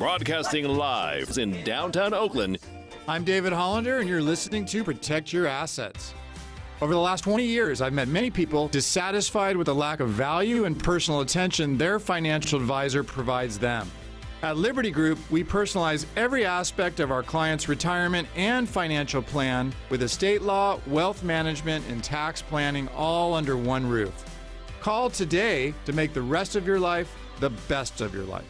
Broadcasting live in downtown Oakland. I'm David Hollander, and you're listening to Protect Your Assets. Over the last 20 years, I've met many people dissatisfied with the lack of value and personal attention their financial advisor provides them. At Liberty Group, we personalize every aspect of our clients' retirement and financial plan with estate law, wealth management, and tax planning all under one roof. Call today to make the rest of your life the best of your life.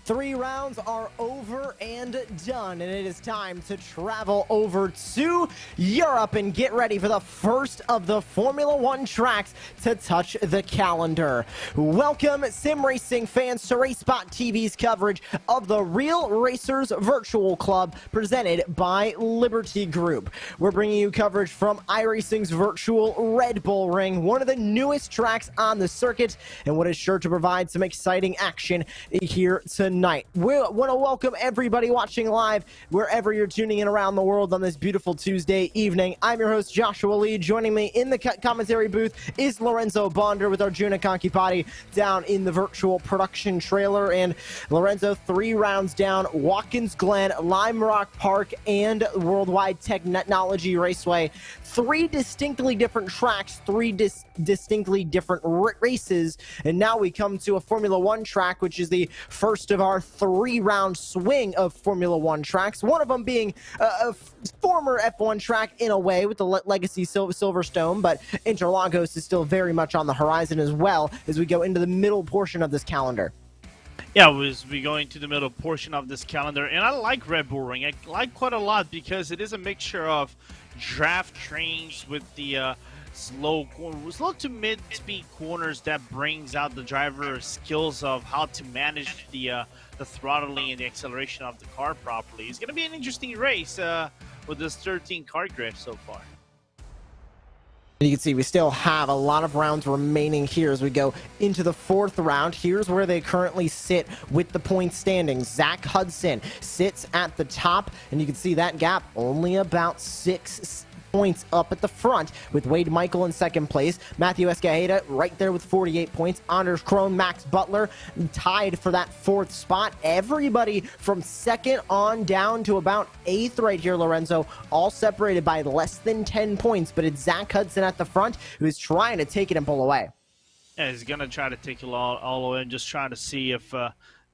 Three rounds are over and done, and it is time to travel over to Europe and get ready for the first of the Formula One tracks to touch the calendar. Welcome, sim racing fans, to RaceSpotTV's coverage of the Real Racers Virtual Club presented by Liberty Group. We're bringing you coverage from iRacing's virtual Red Bull Ring, one of the newest tracks on the circuit, and what is sure to provide some exciting action here tonight. We want to welcome everybody watching live wherever you're tuning in around the world on this beautiful Tuesday evening. I'm your host, Joshua Lee. Joining me in the commentary booth is Lorenzo Bonder with Arjuna Kankipati down in the virtual production trailer. And Lorenzo, 3 rounds down, Watkins Glen, Lime Rock Park, and Worldwide Technology Raceway. 3 distinctly different tracks, 3 distinctly different races, and now we come to a Formula One track, which is the first of our 3-round swing of Formula One tracks, one of them being a former F1 track in a way with the legacy Silverstone, but Interlagos is still very much on the horizon as well as we go into the middle portion of this calendar. Yeah, as we go into the middle portion of this calendar, and I like Red Bull Ring. I like quite a lot because it is a mixture of draft trains with the slow to mid-speed corners that brings out the driver's skills of how to manage the throttling and the acceleration of the car properly. It's going to be an interesting race with this 13 car grid so far. You can see we still have a lot of rounds remaining here as we go into the 4th round. Here's where they currently sit with the point standings. Zach Hudson sits at the top, and you can see that gap only about 6 points up at the front, with Wade Michael in 2nd place. Matthew Escajeda right there with 48 points. Anders Krohn, Max Butler tied for that 4th spot. Everybody from 2nd on down to about 8th right here, Lorenzo, all separated by less than 10 points, but it's Zach Hudson at the front who is trying to take it and pull away. Yeah, he's going to try to take it all the way and just trying to see if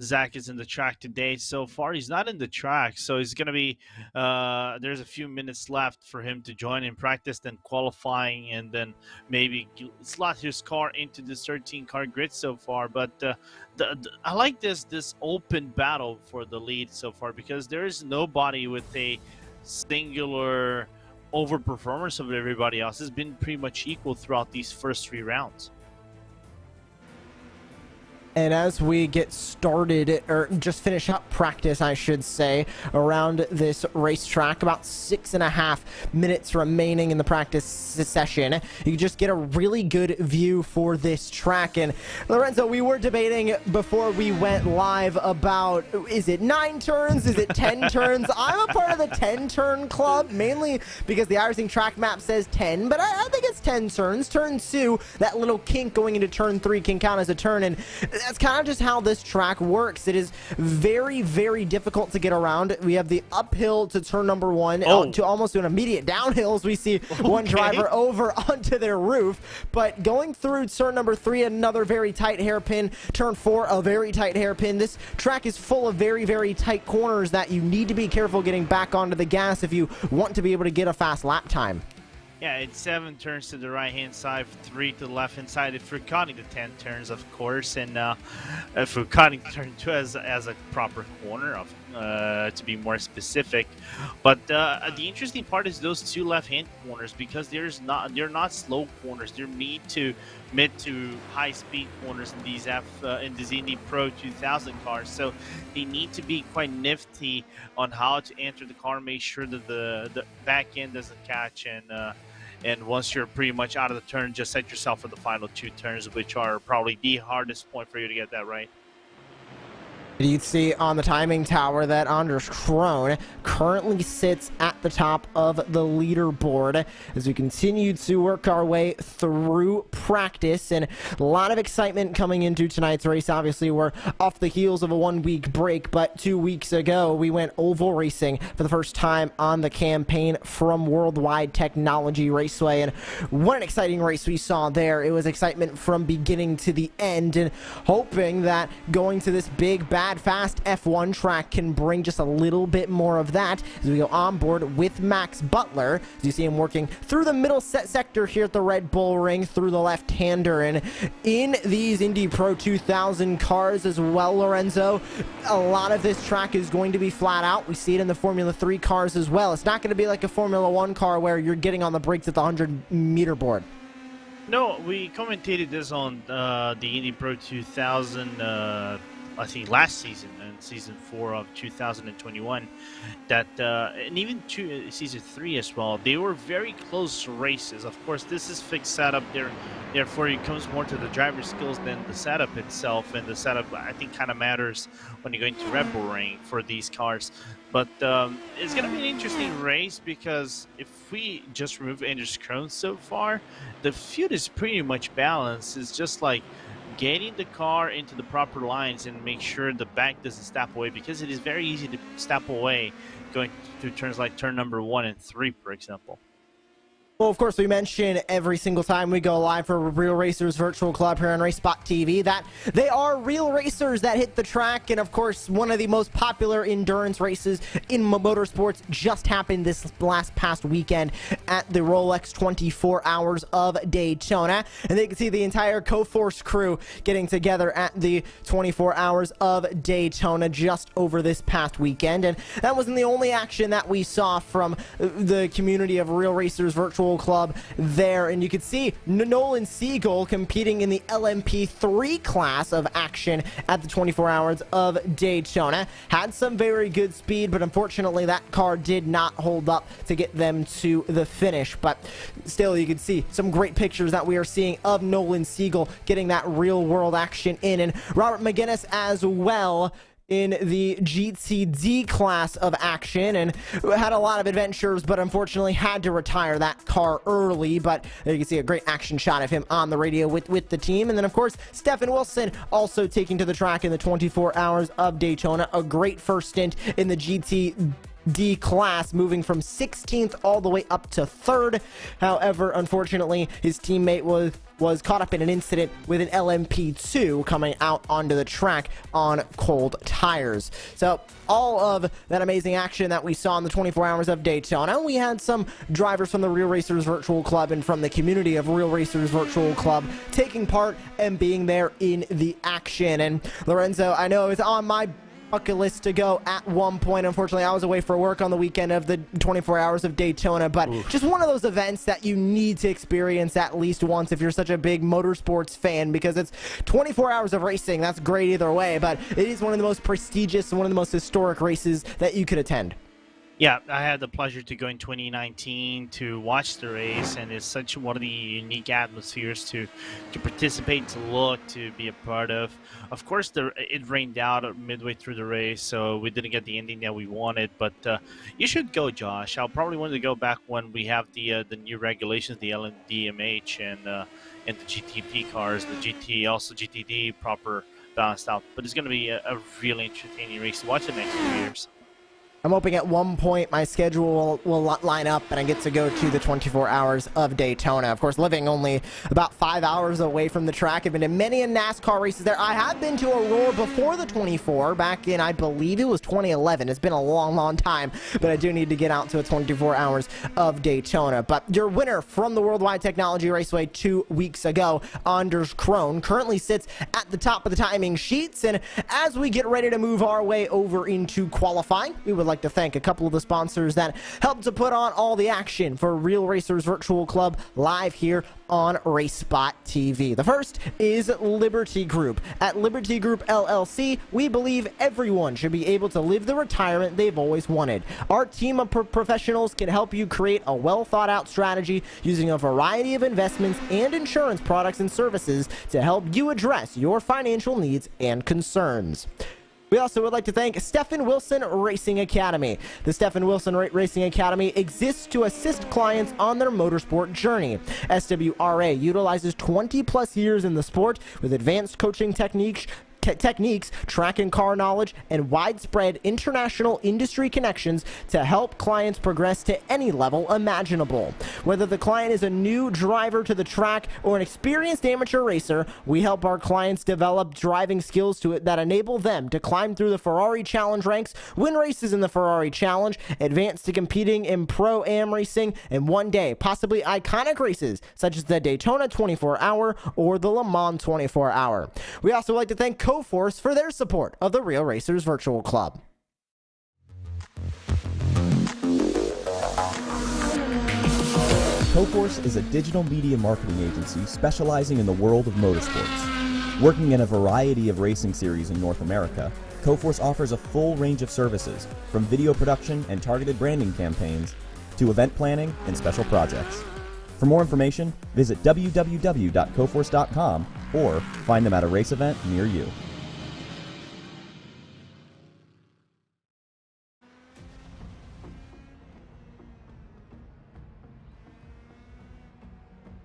Zach is in the track today. So far, he's not in the track, so he's going to be there's a few minutes left for him to join in practice, then qualifying, and then maybe slot his car into this 13-car grid so far. But I like this open battle for the lead so far because there is nobody with a singular overperformance of everybody else. It's been pretty much equal throughout these first 3 rounds. And as we get started, or just finish up practice, I should say, around this racetrack, about 6.5 minutes remaining in the practice session, you can just get a really good view for this track. And Lorenzo, we were debating before we went live about, is it 9 turns? Is it 10 turns? I'm a part of the 10-turn club, mainly because the iRacing track map says 10, but I think it's 10 turns. Turn 2, that little kink going into turn 3 can count as a turn, and that's kind of just how this track works. It is very, very difficult to get around. We have the uphill to turn number 1 to almost an immediate downhill as we see one driver over onto their roof. But going through turn number 3, another very tight hairpin. Turn 4, a very tight hairpin. This track is full of very, very tight corners that you need to be careful getting back onto the gas if you want to be able to get a fast lap time. Yeah, it's 7 turns to the right-hand side, 3 to the left-hand side, if we're counting the 10 turns, of course, and if we're counting turn 2 as a proper corner, to be more specific. But the interesting part is those 2 left-hand corners, because they're not slow corners. They're mid to high-speed corners in these Indy Pro 2000 cars. So they need to be quite nifty on how to enter the car, make sure that the back end doesn't catch, and And once you're pretty much out of the turn, just set yourself for the final 2 turns, which are probably the hardest point for you to get that right. You see on the timing tower that Anders Krohn currently sits at the top of the leaderboard as we continue to work our way through practice, and a lot of excitement coming into tonight's race. Obviously, we're off the heels of a 1-week break, but 2 weeks ago we went oval racing for the first time on the campaign from Worldwide Technology Raceway, and what an exciting race we saw there. It was excitement from beginning to the end, and hoping that going to this big fast F1 track can bring just a little bit more of that as we go on board with Max Butler. As you see him working through the middle sector here at the Red Bull Ring through the left-hander, and in these Indy Pro 2000 cars as well, Lorenzo, a lot of this track is going to be flat out. We see it in the Formula 3 cars as well. It's not going to be like a Formula 1 car where you're getting on the brakes at the 100-meter board. No, we commentated this on the Indy Pro 2000 I think last season, in season 4 of 2021, that and even season 3 as well, they were very close races. Of course, this is fixed setup there, therefore it comes more to the driver's skills than the setup itself, and the setup I think kind of matters when you're going to Red Bull Ring for these cars. But it's going to be an interesting race, because if we just remove Anders Krohn so far, the field is pretty much balanced. It's just like getting the car into the proper lines and make sure the back doesn't step away, because it is very easy to step away going through turns like turn number 1 and 3, for example. Well, of course, we mention every single time we go live for Real Racers Virtual Club here on RaceSpotTV that they are real racers that hit the track. And, of course, one of the most popular endurance races in motorsports just happened this past weekend at the Rolex 24 Hours of Daytona. And they can see the entire Coforce crew getting together at the 24 Hours of Daytona just over this past weekend. And that wasn't the only action that we saw from the community of Real Racers Virtual Club there, and you could see Nolan Siegel competing in the LMP3 class of action at the 24 Hours of Daytona. Had some very good speed, but unfortunately that car did not hold up to get them to the finish. But still, you can see some great pictures that we are seeing of Nolan Siegel getting that real world action in, and Robert McGuinness as well in the GTD class of action, and had a lot of adventures, but unfortunately had to retire that car early. But there you can see a great action shot of him on the radio with the team. And then, of course, Stefan Wilson also taking to the track in the 24 Hours of Daytona. A great first stint in the GTD class, moving from 16th all the way up to 3rd. However, unfortunately, his teammate was caught up in an incident with an LMP2 coming out onto the track on cold tires. So all of that amazing action that we saw in the 24 Hours of Daytona, we had some drivers from the Real Racers Virtual Club and from the community of Real Racers Virtual Club taking part and being there in the action. And Lorenzo, I know it's on my bucket list to go at one point. Unfortunately, I was away for work on the weekend of the 24 Hours of Daytona, but just one of those events that you need to experience at least once if you're such a big motorsports fan, because it's 24 hours of racing. That's great either way, but it is one of the most prestigious and one of the most historic races that you could attend. Yeah, I had the pleasure to go in 2019 to watch the race, and it's such one of the unique atmospheres to participate, to look, to be a part of. Of course, it rained out midway through the race, so we didn't get the ending that we wanted, but you should go, Josh. I'll probably want to go back when we have the new regulations, the LMDMH and the GTP cars, the GT, also GTD proper balanced out. But it's going to be a really entertaining race to watch the next few years. I'm hoping at one point my schedule will line up and I get to go to the 24 Hours of Daytona. Of course, living only about 5 hours away from the track, I've been to many NASCAR races there. I have been to Aurora before the 24 back in, I believe it was 2011. It's been a long, long time, but I do need to get out to a 24 Hours of Daytona. But your winner from the Worldwide Technology Raceway 2 weeks ago, Anders Krohn, currently sits at the top of the timing sheets. And as we get ready to move our way over into qualifying, we would like to thank a couple of the sponsors that helped to put on all the action for Real Racers Virtual Club live here on RaceSpotTV. The first is Liberty Group. At Liberty Group LLC, we believe everyone should be able to live the retirement they've always wanted. Our team of professionals can help you create a well thought out strategy using a variety of investments and insurance products and services to help you address your financial needs and concerns. We also would like to thank Stephen Wilson Racing Academy. The Stephen Wilson Racing Academy exists to assist clients on their motorsport journey. SWRA utilizes 20 plus years in the sport with advanced coaching techniques, track and car knowledge, and widespread international industry connections to help clients progress to any level imaginable. Whether the client is a new driver to the track or an experienced amateur racer, we help our clients develop driving skills that enable them to climb through the Ferrari Challenge ranks, win races in the Ferrari Challenge, advance to competing in Pro-Am racing, and one day possibly iconic races such as the Daytona 24-hour or the Le Mans 24-hour. We also like to thank Coforce for their support of the Real Racers Virtual Club. Coforce is a digital media marketing agency specializing in the world of motorsports. Working in a variety of racing series in North America, Coforce offers a full range of services, from video production and targeted branding campaigns to event planning and special projects. For more information, visit www.coforce.com or find them at a race event near you.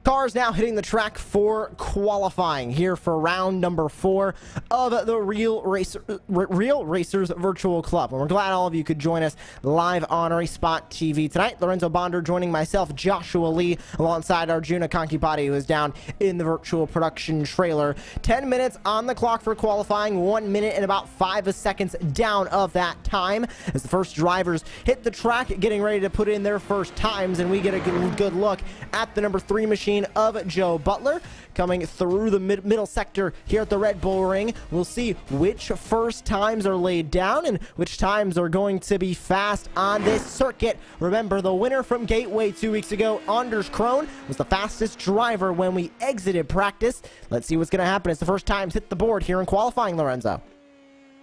Cars now hitting the track for qualifying here for round number 4 of the Real Racers Virtual Club. And we're glad all of you could join us live on RaceSpotTV tonight. Lorenzo Bonder joining myself, Joshua Lee, alongside Arjuna Kankipati, who is down in the virtual production trailer. 10 minutes on the clock for qualifying, 1 minute and about 5 seconds down of that time as the first drivers hit the track, getting ready to put in their first times, and we get a good look at the number 3 machine of Joe Butler coming through the middle sector here at the Red Bull Ring. We'll see which first times are laid down and which times are going to be fast on this circuit. Remember, the winner from Gateway 2 weeks ago, Anders Krohn, was the fastest driver when we exited practice. Let's see what's going to happen as the first times hit the board here in qualifying, Lorenzo.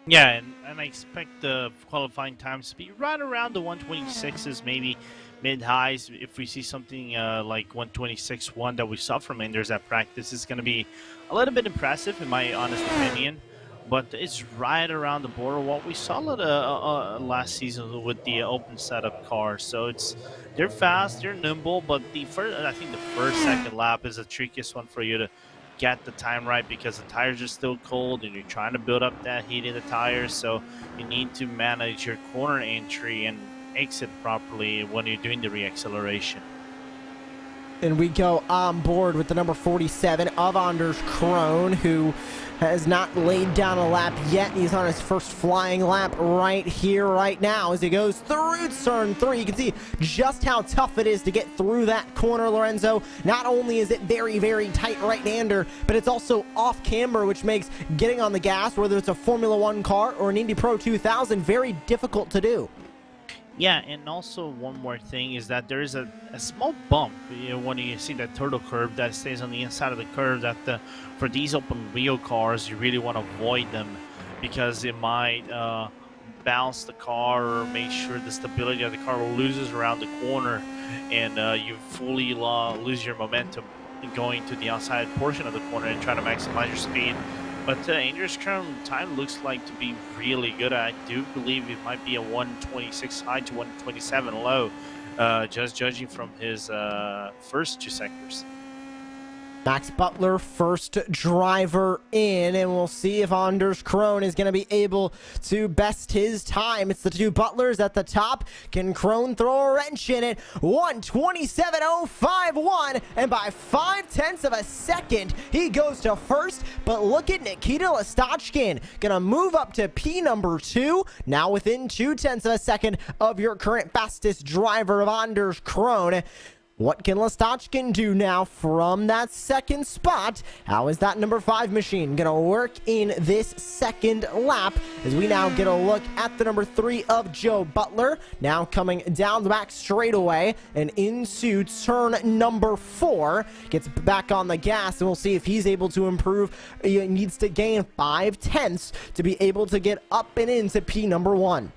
Yeah, and I expect the qualifying times to be right around the 126s, maybe mid-highs. If we see something like 126.1 that we saw from Anders at practice, it's going to be a little bit impressive in my honest opinion, but it's right around the border what we saw last season with the open setup cars. So they're fast, they're nimble, but I think the second lap is the trickiest one for you to get the time right, because the tires are still cold and you're trying to build up that heat in the tires, so you need to manage your corner entry and exit properly when you're doing the reacceleration. And we go on board with the number 47 of Anders Krohn, who has not laid down a lap yet. He's on his first flying lap right here, right now, as he goes through turn 3. You can see just how tough it is to get through that corner, Lorenzo. Not only is it very, very tight right-hander, but it's also off camber, which makes getting on the gas, whether it's a Formula 1 car or an Indy Pro 2000, very difficult to do. Yeah, and also one more thing is that there is a small bump, when you see that turtle curve that stays on the inside of the curve, that for these open wheel cars, you really want to avoid them, because it might bounce the car or make sure the stability of the car loses around the corner, and you fully lose your momentum going to the outside portion of the corner and try to maximize your speed. But Anders Krohn time looks like to be really good. I do believe it might be a 126 high to 127 low, just judging from his first 2 sectors. Max Butler, first driver in, and we'll see if Anders Krohn is going to be able to best his time. It's the two Butlers at the top. Can Krohn throw a wrench in it? 127.051, and by 0.5 of a second, he goes to first. But look at Nikita Lastachkin, going to move up to P number 2, now within 0.2 of a second of your current fastest driver of Anders Krohn. What can Lastotchkin do now from that second spot? How is that number 5 machine going to work in this second lap as we now get a look at the number 3 of Joe Butler, now coming down the back straightaway and into turn number 4, gets back on the gas, and we'll see if he's able to improve. He needs to gain 5/10 to be able to get up and into P number 1.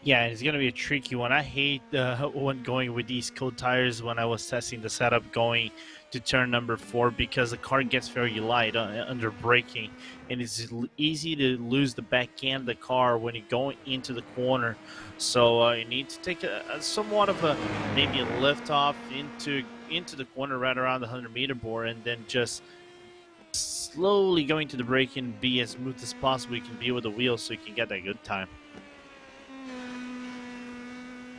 Yeah, it's going to be a tricky one. I hate when going with these cold tires when I was testing the setup going to turn number 4, because the car gets very light under braking, and it's easy to lose the back end of the car when you're going into the corner. So you need to take somewhat of maybe a lift off into the corner right around the 100-meter board, and then just slowly going to the braking and be as smooth as possible you can be with the wheels so you can get that good time.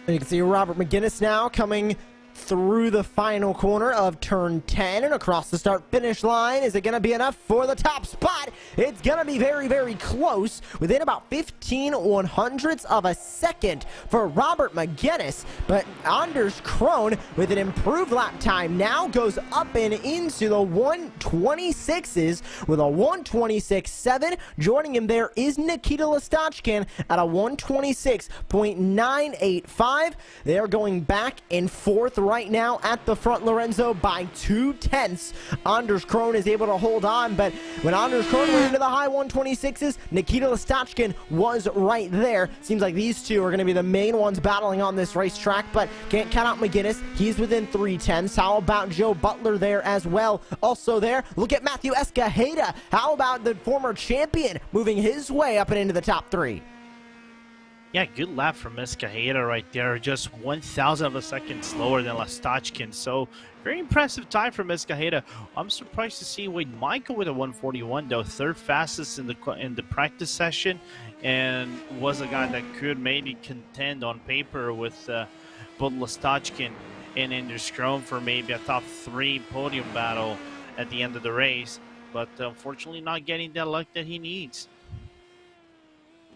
And you can see Robert McGinnis now coming through the final corner of turn 10 and across the start-finish line. Is it going to be enough for the top spot? It's going to be very, very close, within about 15/100ths of a second for Robert McGinnis. But Anders Krohn, with an improved lap time, now goes up and into the 126s with a 126.7. Joining him there is Nikita Lastotchkin at a 126.985. They are going back and forth right now at the front, Lorenzo, by 2/10. Anders Krohn is able to hold on, but when Anders Krohn went into the high 126s, Nikita Lastotchkin was right there. Seems like these two are going to be the main ones battling on this racetrack, but can't count out McGinnis. He's within 3/10. How about Joe Butler there as well? Also there, look at Matthew Escajeda. How about the former champion moving his way up and into the top 3? Yeah, good lap from Escajeda right there. Just 1,000 of a second slower than Lastotchkin. So, very impressive time from Escajeda. I'm surprised to see Wade Michael with a 141, though. Third fastest in the practice session, and was a guy that could maybe contend on paper with both Lastotchkin and Anders Krohn for maybe a top 3 podium battle at the end of the race. But unfortunately, not getting that luck that he needs.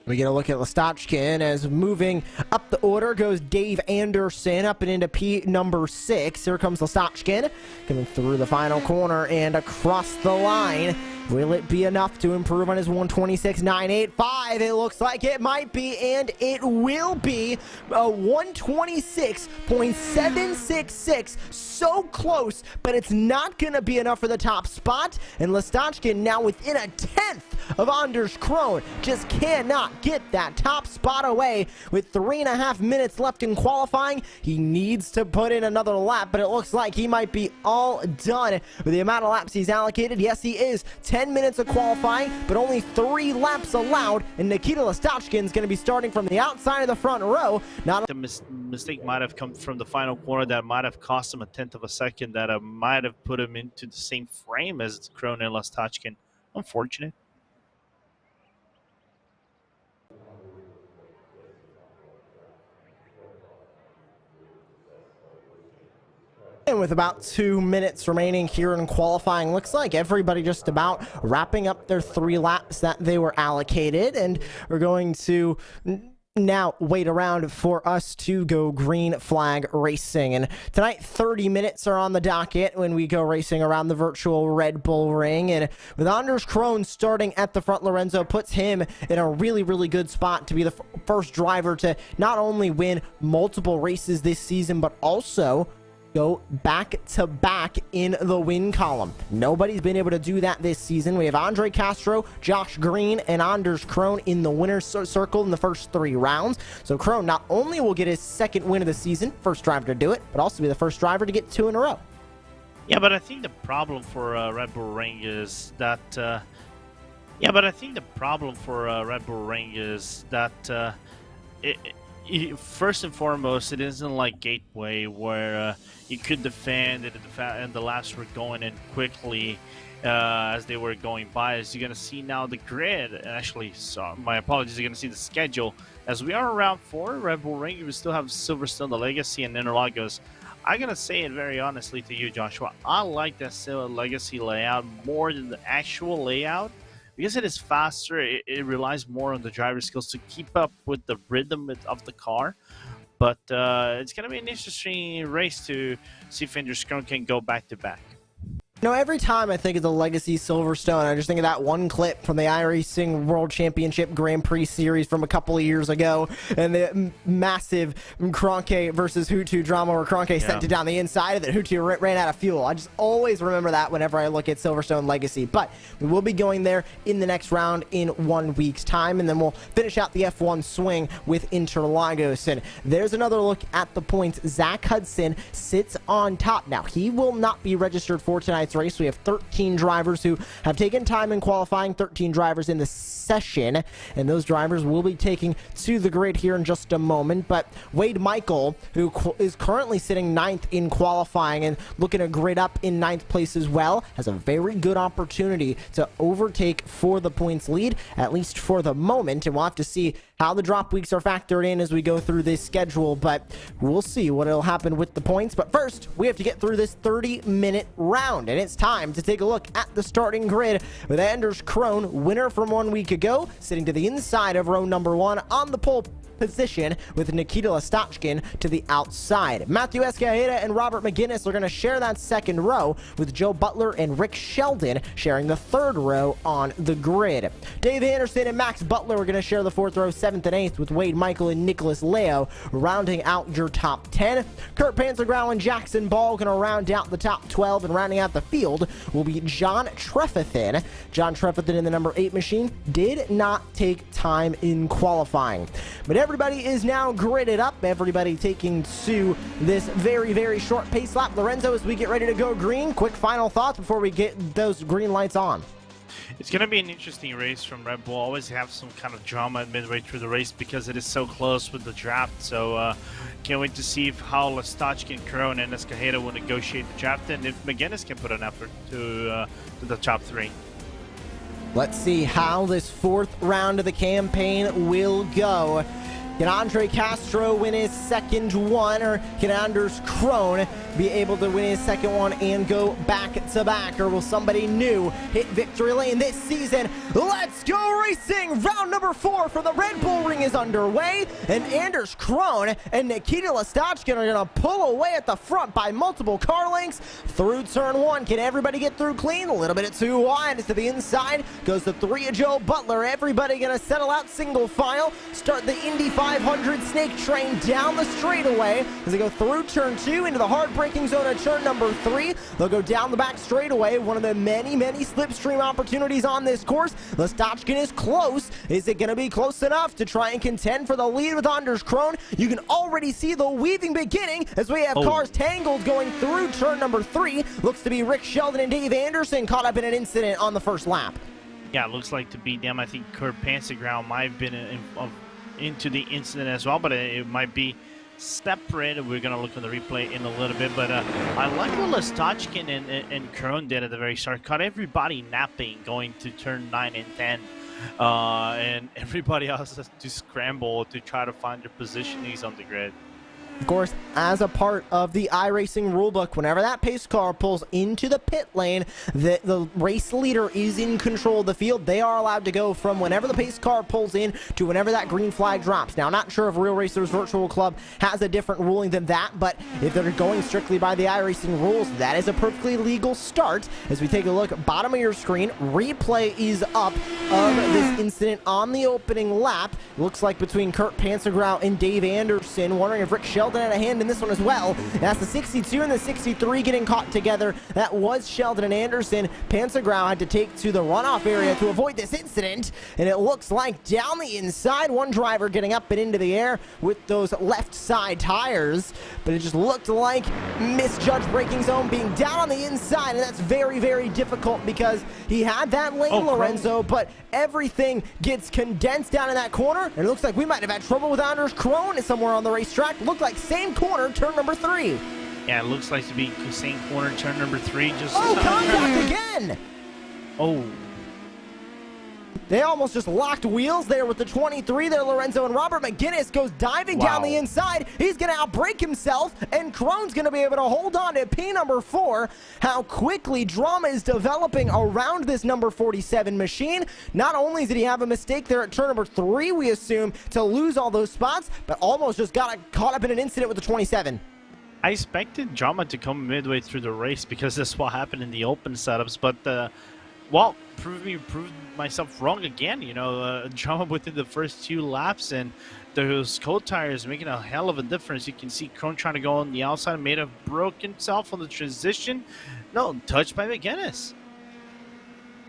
We get a look at Lastotchkin as moving up the order goes Dave Anderson up and into P number 6. Here comes Lastotchkin coming through the final corner and across the line. Will it be enough to improve on his 126.985? It looks like it might be, and it will be a 126.766. So close, but it's not going to be enough for the top spot. And Lastotchkin now within a 10th of Anders Krohn. Just cannot get that top spot away with 3.5 minutes left in qualifying. He needs to put in another lap, but it looks like he might be all done with the amount of laps he's allocated. Yes, he is. 10 minutes of qualifying, but only 3 laps allowed, and Nikita Lastotchkin is going to be starting from the outside of the front row. Not the mistake might have come from the final corner that might have cost him a 1/10 of a second, that might have put him into the same frame as Krohn and Lastotchkin. Unfortunate. And with about 2 minutes remaining here in qualifying, looks like everybody just about wrapping up their 3 laps that they were allocated, and we're going to now wait around for us to go green flag racing. And tonight 30 minutes are on the docket when we go racing around the virtual Red Bull ring, and with Anders Krohn starting at the front, Lorenzo puts him in a really good spot to be the first driver to not only win multiple races this season, but also go back-to-back in the win column. Nobody's been able to do that this season. We have Andre Castro, Josh Green, and Anders Krohn in the winner's circle in the first 3 rounds. So Krohn not only will get his 2nd win of the season, first driver to do it, but also be the first driver to get 2 in a row. Yeah, but I think the problem for Red Bull Ring is that first and foremost, it isn't like Gateway where you could defend it and the laps were going in quickly as they were going by. As you're going to see now the grid, actually, my apologies, you're going to see the schedule. As we are around 4, Red Bull Ring, we still have Silverstone, the Legacy, and Interlagos. I'm going to say it very honestly to you, Joshua. I like that Legacy layout more than the actual layout. Because it is faster, it relies more on the driver's skills to keep up with the rhythm of the car. But it's going to be an interesting race to see if Anders Krohn can go back-to-back. You know, every time I think of the Legacy Silverstone, I just think of that one clip from the iRacing World Championship Grand Prix Series from a couple of years ago, and the massive Kroenke versus Hutu drama where Kroenke sent it down the inside of it. Hutu ran out of fuel. I just always remember that whenever I look at Silverstone Legacy. But we will be going there in the next round in 1 week's time, and then we'll finish out the F1 swing with Interlagos. And there's another look at the points. Zach Hudson sits on top. Now, he will not be registered for tonight's race. We have 13 drivers who have taken time in qualifying, 13 drivers in the session, and those drivers will be taking to the grid here in just a moment. But Wade Michael, who is currently sitting 9th in qualifying and looking to grid up in 9th place as well, has a very good opportunity to overtake for the points lead, at least for the moment, and we'll have to see how the drop weeks are factored in as we go through this schedule, but we'll see what will happen with the points. But first, we have to get through this 30-minute round, and it's time to take a look at the starting grid with Anders Krohn, winner from 1 week ago, sitting to the inside of row number 1 on the pole position with Nikita Lastachkin to the outside. Matthew Escajeda and Robert McGinnis are going to share that second row, with Joe Butler and Rick Sheldon sharing the third row on the grid. Dave Anderson and Max Butler are going to share the fourth row, 7th and 8th, with Wade Michael and Nicholas Leo rounding out your top 10. Kurt Panzergrau and Jackson Ball going to round out the top 12, and rounding out the field will be John Trefethen. John Trefethen in the number 8 machine did not take time in qualifying, but everybody is now gridded up. Everybody taking to this very, very short pace lap. Lorenzo, as we get ready to go green, quick final thoughts before we get those green lights on. It's going to be an interesting race from Red Bull. Always have some kind of drama midway through the race because it is so close with the draft. So can't wait to see how Lastachkin, Krohn, and Escajeda will negotiate the draft, and if McGinnis can put an effort to the top 3. Let's see how this fourth round of the campaign will go. Can Andre Castro win his second one, or can Anders Krohn be able to win his second one and go back-to-back, or will somebody new hit victory lane this season? Let's go racing! Round number 4 for the Red Bull Ring is underway, and Anders Krohn and Nikita Lastachkin are going to pull away at the front by multiple car lengths through turn 1. Can everybody get through clean? A little bit too wide. To the inside goes the 3 of Joe Butler. Everybody going to settle out single file, start the Indy 500 snake train down the straightaway as they go through turn 2 into the hard braking zone at turn number 3. They'll go down the back straightaway, one of the many slipstream opportunities on this course. Lastachkin is close. Is it going to be close enough to try and contend for the lead with Anders Krohn? You can already see the weaving beginning as we have cars tangled going through turn number 3. Looks to be Rick Sheldon and Dave Anderson caught up in an incident on the first lap. Yeah, it looks like to be them. I think Kurt Panzergrau might have been into the incident as well, but it might be separate. We're going to look at the replay in a little bit, but I like what Lastachkin and Krohn did at the very start. Caught everybody napping going to turn 9 and 10, and everybody else has to scramble to try to find their positionings on the grid. Of course, as a part of the iRacing rulebook, whenever that pace car pulls into the pit lane, the race leader is in control of the field. They are allowed to go from whenever the pace car pulls in to whenever that green flag drops. Now, I'm not sure if Real Racers Virtual Club has a different ruling than that, but if they're going strictly by the iRacing rules, that is a perfectly legal start. As we take a look, bottom of your screen, replay is up of this incident on the opening lap. Looks like between Kurt Panzergrau and Dave Anderson. Wondering if Rick Sheldon had a hand in this one as well. That's the 62 and the 63 getting caught together. That was Sheldon and Anderson. Panzergrau had to take to the runoff area to avoid this incident, and it looks like down the inside, one driver getting up and into the air with those left side tires, but it just looked like misjudged braking zone being down on the inside, and that's very difficult because he had that lane, Lorenzo, but everything gets condensed down in that corner, and it looks like we might have had trouble with Anders Krohn somewhere on the racetrack. Looked like same corner, turn number 3. Yeah, it looks like to be same corner, turn number 3. Just contact again! Oh. They almost just locked wheels there with the 23 there, Lorenzo, and Robert McGinnis goes diving down the inside. He's going to outbrake himself, and Krone's going to be able to hold on to P number 4. How quickly drama is developing around this number 47 machine. Not only did he have a mistake there at turn number 3, we assume, to lose all those spots, but almost just got caught up in an incident with the 27. I expected drama to come midway through the race because that's what happened in the open setups, but well, proved myself wrong again. You know, drama within the first 2 laps, and those cold tires making a hell of a difference. You can see Krone trying to go on the outside, may have broke himself on the transition. No, touched by McGinnis.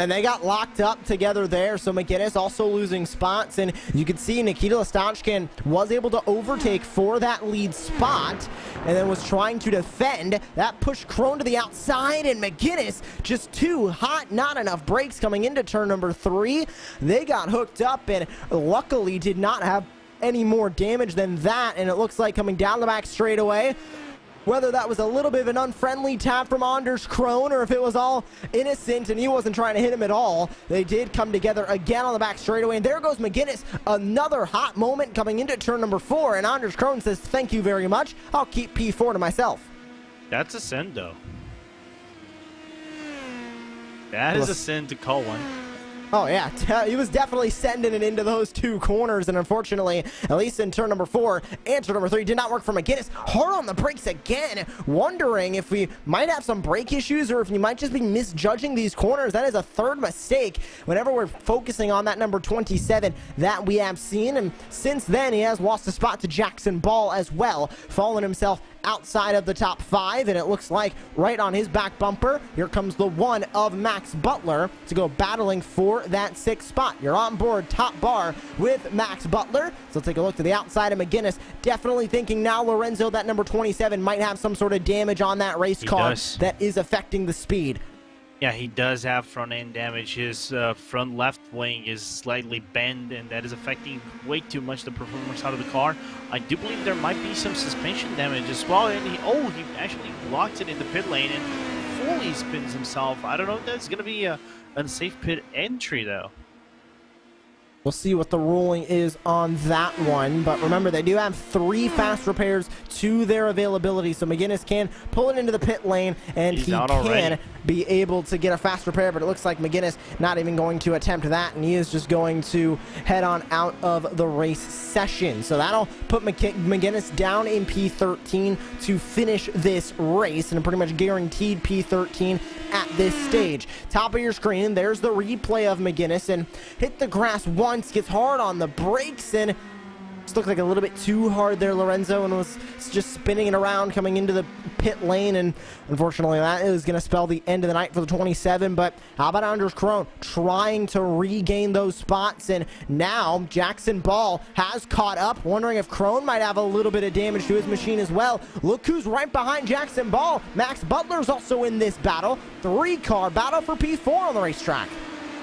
And they got locked up together there, so McGinnis also losing spots, and you can see Nikita Lastachkin was able to overtake for that lead spot, and then was trying to defend. That pushed Krone to the outside, and McGinnis just too hot, not enough brakes coming into turn number 3. They got hooked up, and luckily did not have any more damage than that, and it looks like coming down the back straightaway, whether that was a little bit of an unfriendly tap from Anders Krone or if it was all innocent and he wasn't trying to hit him at all, they did come together again on the back straightaway. And there goes McGinnis, another hot moment coming into turn number 4. And Anders Krone says, thank you very much. I'll keep P4 to myself. That's a sin, though. That is a sin to call one. Oh, yeah. He was definitely sending it into those 2 corners, and unfortunately, at least in turn number 4 and turn number 3, did not work for McGinnis. Hard on the brakes again, wondering if we might have some brake issues or if we might just be misjudging these corners. That is a 3rd mistake whenever we're focusing on that number 27 that we have seen, and since then, he has lost a spot to Jackson Ball as well, falling himself outside of the top 5, and it looks like right on his back bumper, here comes the one of Max Butler to go battling for that 6th spot. You're on board top bar with Max Butler. So take a look to the outside of McGinnis. Definitely thinking now, Lorenzo, that number 27 might have some sort of damage on that race car that is affecting the speed. Yeah, he does have front-end damage. His front left wing is slightly bent, and that is affecting way too much the performance out of the car. I do believe there might be some suspension damage as well. And he actually blocked it in the pit lane and fully spins himself. I don't know if that's going to be a unsafe pit entry, though. We'll see what the ruling is on that one, but remember, they do have 3 fast repairs to their availability, so McGinnis can pull it into the pit lane, and he can be able to get a fast repair, but it looks like McGinnis not even going to attempt that, and he is just going to head on out of the race session. So that'll put McGinnis down in P13 to finish this race, and a pretty much guaranteed P13 at this stage. Top of your screen, there's the replay of McGinnis, and hit the grass once, gets hard on the brakes, and just looked like a little bit too hard there, Lorenzo, and was just spinning it around coming into the pit lane, and unfortunately that is going to spell the end of the night for the 27. But how about Anders Krone trying to regain those spots, and now Jackson Ball has caught up, wondering if Krone might have a little bit of damage to his machine as well. Look who's right behind Jackson Ball. Max Butler's also in this battle. 3-car battle for P4 on the racetrack.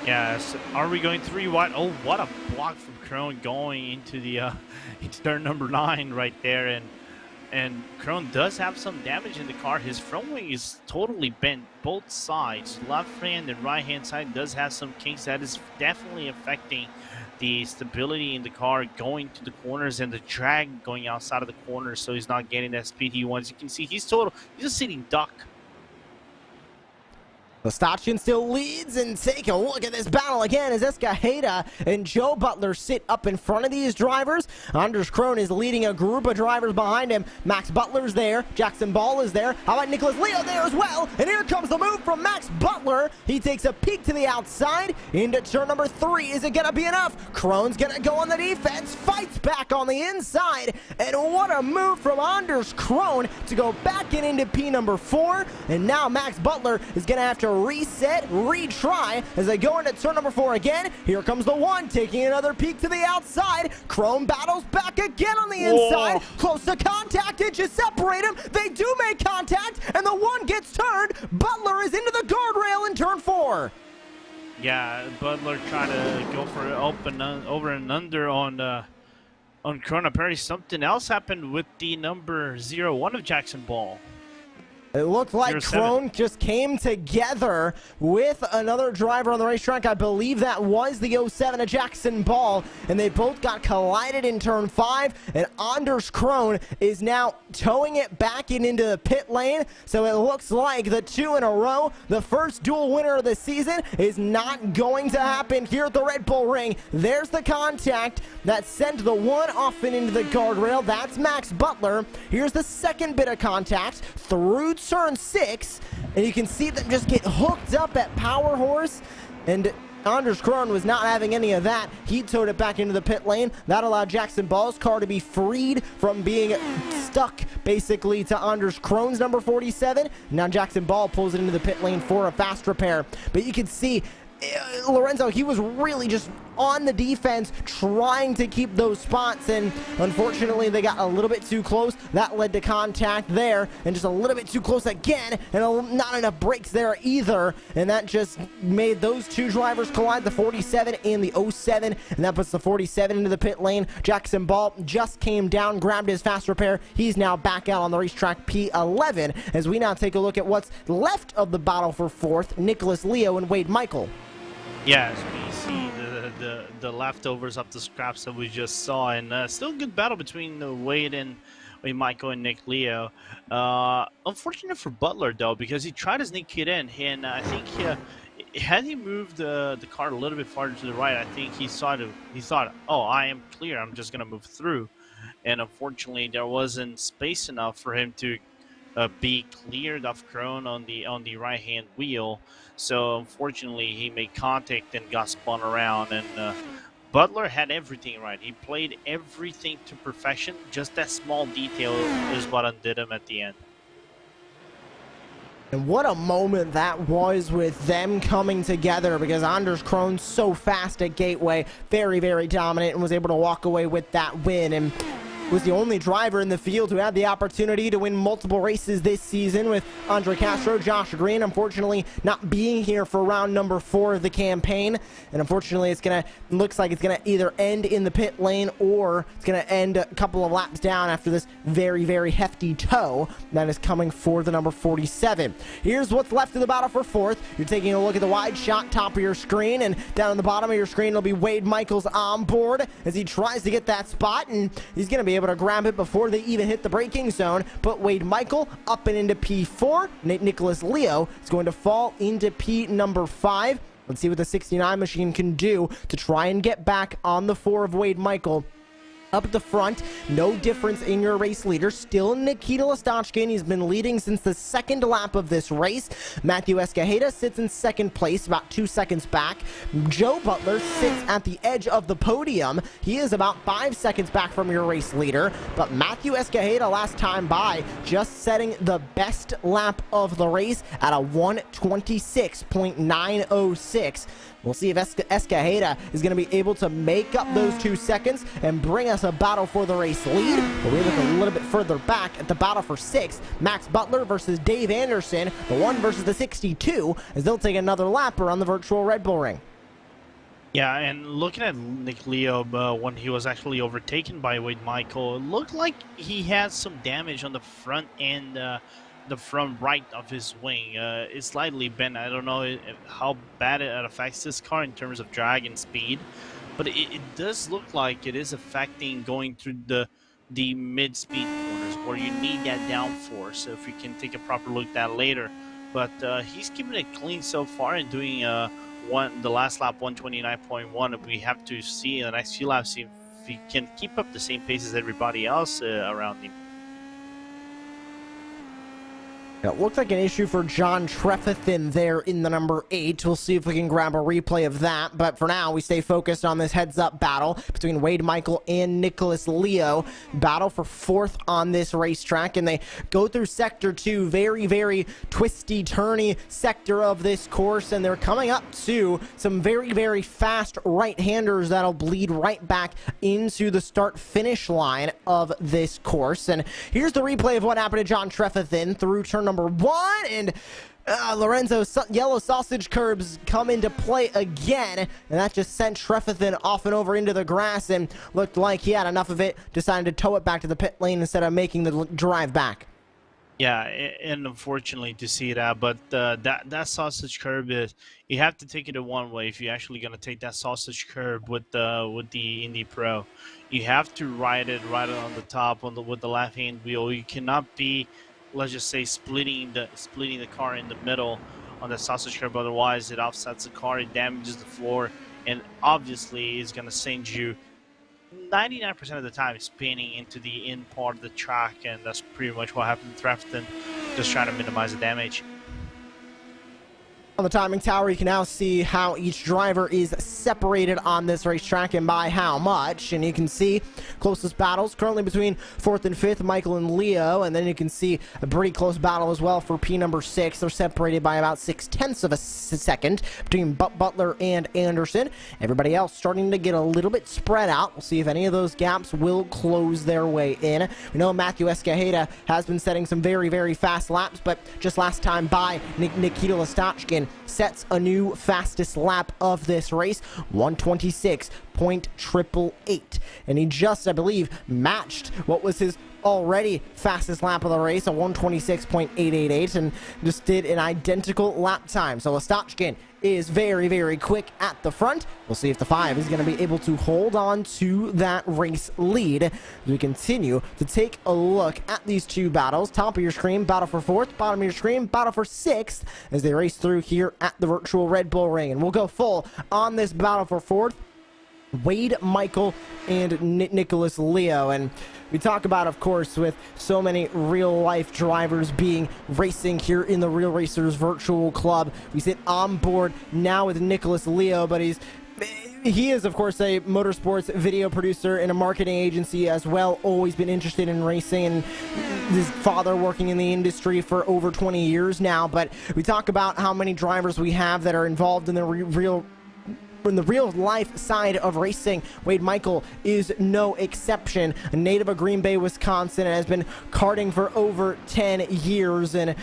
Yes. Are we going 3 wide? Oh, what a block from Krone going into the into turn number 9 right there, and Krone does have some damage in the car. His front wing is totally bent, both sides, left hand and right hand side does have some kinks. That is definitely affecting the stability in the car going to the corners and the drag going outside of the corners, so he's not getting that speed he wants. You can see he's a sitting duck. Lastachkin still leads, and take a look at this battle again as Escajeda and Joe Butler sit up in front of these drivers. Anders Krone is leading a group of drivers behind him. Max Butler's there. Jackson Ball is there. How about Nicholas Leo there as well? And here comes the move from Max Butler. He takes a peek to the outside into turn number 3. Is it going to be enough? Krone's going to go on the defense, fights back on the inside, and what a move from Anders Krone to go back into P number 4. And now Max Butler is going to have to reset, retry as they go into turn number 4 again. Here comes the one, taking another peek to the outside. Krone battles back again on the inside. Close to contact, it just separate them. They do make contact, and the one gets turned. Butler is into the guardrail in turn 4. Yeah, Butler trying to go for over and under on Krone. Apparently something else happened with the number 01 of Jackson Ball. It looked like Crone just came together with another driver on the racetrack. I believe that was the 07 of Jackson Ball, and they both got collided in turn 5, and Anders Crone is now towing it back into the pit lane. So it looks like the 2 in a row, the first dual winner of the season, is not going to happen here at the Red Bull Ring. There's the contact that sent the one off and into the guardrail. That's Max Butler. Here's the second bit of contact through turn 6, and you can see them just get hooked up at Power Horse, and Anders Crone was not having any of that. He towed it back into the pit lane. That allowed Jackson Ball's car to be freed from being stuck basically to Anders Crone's number 47. Now Jackson Ball pulls it into the pit lane for a fast repair, but you can see Lorenzo, he was really just on the defense trying to keep those spots, and unfortunately they got a little bit too close. That led to contact there, and just a little bit too close again, and not enough brakes there either, and that just made those two drivers collide, the 47 and the 07, and that puts the 47 into the pit lane. Jackson Ball just came down, grabbed his fast repair. He's now back out on the racetrack P11, as we now take a look at what's left of the battle for 4th, Nicholas Leo and Wade Michael. Yeah, as we see the leftovers of the scraps that we just saw, and still a good battle between Wade Michael and Nick Leo. Unfortunate for Butler though, because he tried to sneak it in, and I think had he moved the car a little bit farther to the right, I think he thought, oh, I am clear, I'm just gonna move through, and unfortunately there wasn't space enough for him to be cleared of Crone on the right hand wheel. So unfortunately he made contact and got spun around, and Butler had everything right. He played everything to perfection. Just that small detail is what undid him at the end. And what a moment that was with them coming together, because Anders Crone's so fast at Gateway, very, very dominant, and was able to walk away with that win, and was the only driver in the field who had the opportunity to win multiple races this season, with Andre Castro, Josh Green, unfortunately not being here for round number 4 of the campaign. And unfortunately, looks like it's gonna either end in the pit lane, or it's gonna end a couple of laps down after this very, very hefty tow that is coming for the number 47. Here's what's left of the battle for 4th. You're taking a look at the wide shot top of your screen, and down on the bottom of your screen will be Wade Michaels on board as he tries to get that spot, and he's gonna be able to grab it before they even hit the braking zone. But Wade Michael up and into P4. Nicholas Leo is going to fall into P number 5. Let's see what the 69 machine can do to try and get back on the 4 of Wade Michael. Up at the front, no difference in your race leader. Still Nikita Lastachkin. He's been leading since the second lap of this race. Matthew Escajeda sits in second place, about 2 seconds back. Joe Butler sits at the edge of the podium. He is about 5 seconds back from your race leader. But Matthew Escajeda, last time by, just setting the best lap of the race at a 1:26.906. We'll see if Escajeda is going to be able to make up those 2 seconds and bring us a battle for the race lead. But we look a little bit further back at the battle for 6th. Max Butler versus Dave Anderson, the 1 versus the 62, as they'll take another lap around the virtual Red Bull Ring. Yeah, and looking at Nick Leo when he was actually overtaken by Wade Michael, it looked like he had some damage on the front end, the front right of his wing. It's slightly bent. I don't know how bad it affects this car in terms of drag and speed, but it does look like it is affecting going through the mid-speed corners where you need that downforce. So if we can take a proper look at that later, but he's keeping it clean so far and doing the last lap 129.1. We have to see in the next few laps if he can keep up the same pace as everybody else around him. It looked like an issue for John Trefethen there in the number 8. We'll see if we can grab a replay of that. But for now, we stay focused on this heads-up battle between Wade Michael and Nicholas Leo. Battle for 4th on this racetrack. And they go through Sector 2, very, very twisty, turny sector of this course. And they're coming up to some very, very fast right-handers that'll bleed right back into the start-finish line of this course. And here's the replay of what happened to John Trefethen through turn number 1, and Lorenzo's yellow sausage curbs come into play again, and that just sent Trefethen off and over into the grass, and looked like he had enough of it, decided to tow it back to the pit lane instead of making the drive back. Yeah, and unfortunately to see that, but that sausage curb is, you have to take it in one way. If you're actually gonna take that sausage curb with the Indy Pro, you have to ride it right on the top on the with the left hand wheel. You cannot be, let's just say, splitting the car in the middle on the sausage curb. Otherwise, it offsets the car, it damages the floor, and obviously is gonna send you 99% of the time spinning into the in part of the track, and that's pretty much what happened to Thrafton, just trying to minimize the damage. On the timing tower, you can now see how each driver is separated on this racetrack and by how much. And you can see closest battles currently between 4th and 5th, Michael and Leo. And then you can see a pretty close battle as well for P number 6. They're separated by about 0.6 of a second between Butler and Anderson. Everybody else starting to get a little bit spread out. We'll see if any of those gaps will close their way in. We know Matthew Escajeda has been setting some very, very fast laps, but just last time by, Nikita Listachkin sets a new fastest lap of this race, 126.888, and he just, I believe, matched what was his already fastest lap of the race, a 126.888, and just did an identical lap time. So Listachkin is very, very quick at the front. We'll see if the 5 is going to be able to hold on to that race lead as we continue to take a look at these two battles. Top of your screen, battle for 4th. Bottom of your screen, battle for 6th, as they race through here at the virtual Red Bull Ring. And we'll go full on this battle for 4th. Wade Michael and Nicholas Leo. And we talk about, of course, with so many real-life drivers being racing here in the Real Racers Virtual Club. We sit on board now with Nicholas Leo, but he is, of course, a motorsports video producer and a marketing agency as well. Always been interested in racing, and his father working in the industry for over 20 years now. But we talk about how many drivers we have that are involved in the real life side of racing. Wade Michael is no exception. A native of Green Bay, Wisconsin, and has been karting for over 10 years and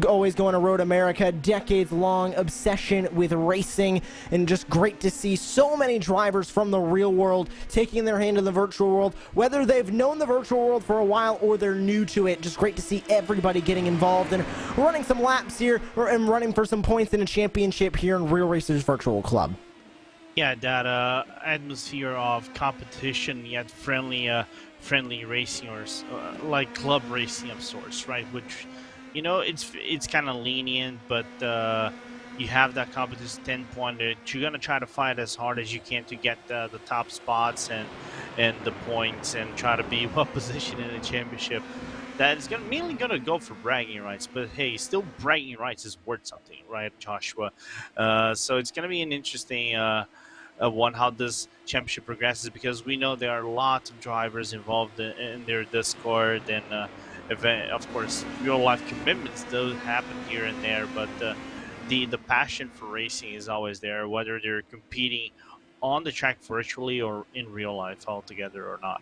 always going to Road America. Decades-long obsession with racing, and just great to see so many drivers from the real world taking their hand in the virtual world, whether they've known the virtual world for a while or they're new to it. Just great to see everybody getting involved and running some laps here and running for some points in a championship here in Real Racers Virtual Club. Yeah, that atmosphere of competition yet friendly racing, or like club racing of sorts, right? Which, you know, it's kind of lenient, but you have that competition standpoint that you're gonna try to fight as hard as you can to get the top spots and the points, and try to be well positioned in the championship. That is mainly going to go for bragging rights, but hey, still bragging rights is worth something, right, Joshua? So it's going to be an interesting one, how this championship progresses, because we know there are lots of drivers involved in their Discord, and of course, real-life commitments do happen here and there, but the passion for racing is always there, whether they're competing on the track virtually or in real life altogether or not.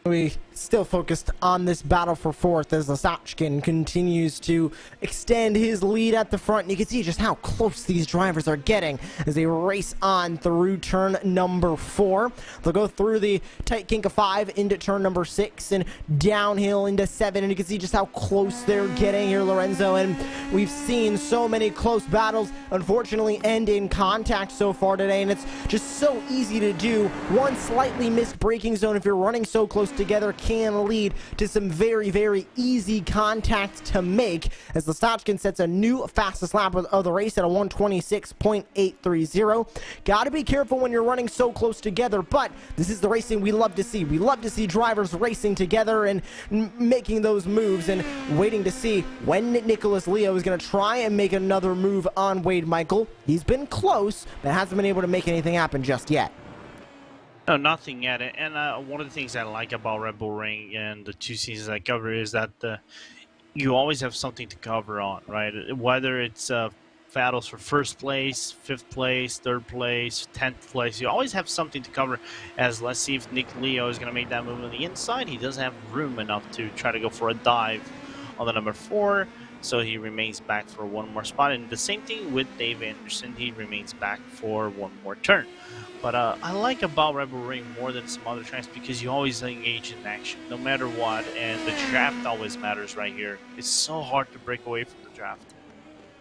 We still focused on this battle for 4th as Listachkin continues to extend his lead at the front. And you can see just how close these drivers are getting as they race on through turn number 4. They'll go through the tight kink of 5 into turn number 6 and downhill into 7. And you can see just how close they're getting here, Lorenzo. And we've seen so many close battles, unfortunately, end in contact so far today. And it's just so easy to do. One slightly missed braking zone, if you're running so close together, can lead to some very, very easy contact to make, as Listachkin sets a new fastest lap of the race at a 126.830. Got to be careful when you're running so close together, but this is the racing we love to see. We love to see drivers racing together and making those moves, and waiting to see when Nicholas Leo is going to try and make another move on Wade Michael. He's been close, but hasn't been able to make anything happen just yet. No, nothing yet. And one of the things I like about Red Bull Ring and the 2 seasons I cover is that you always have something to cover on, right? Whether it's battles for 1st place, 5th place, 3rd place, 10th place, you always have something to cover. As let's see if Nick Leo is going to make that move on the inside. He doesn't have room enough to try to go for a dive on the number 4. so he remains back for one more spot. And the same thing with Dave Anderson, he remains back for one more turn. But I like about Rebel Ring more than some other tracks because you always engage in action, no matter what, and the draft always matters right here. It's so hard to break away from the draft.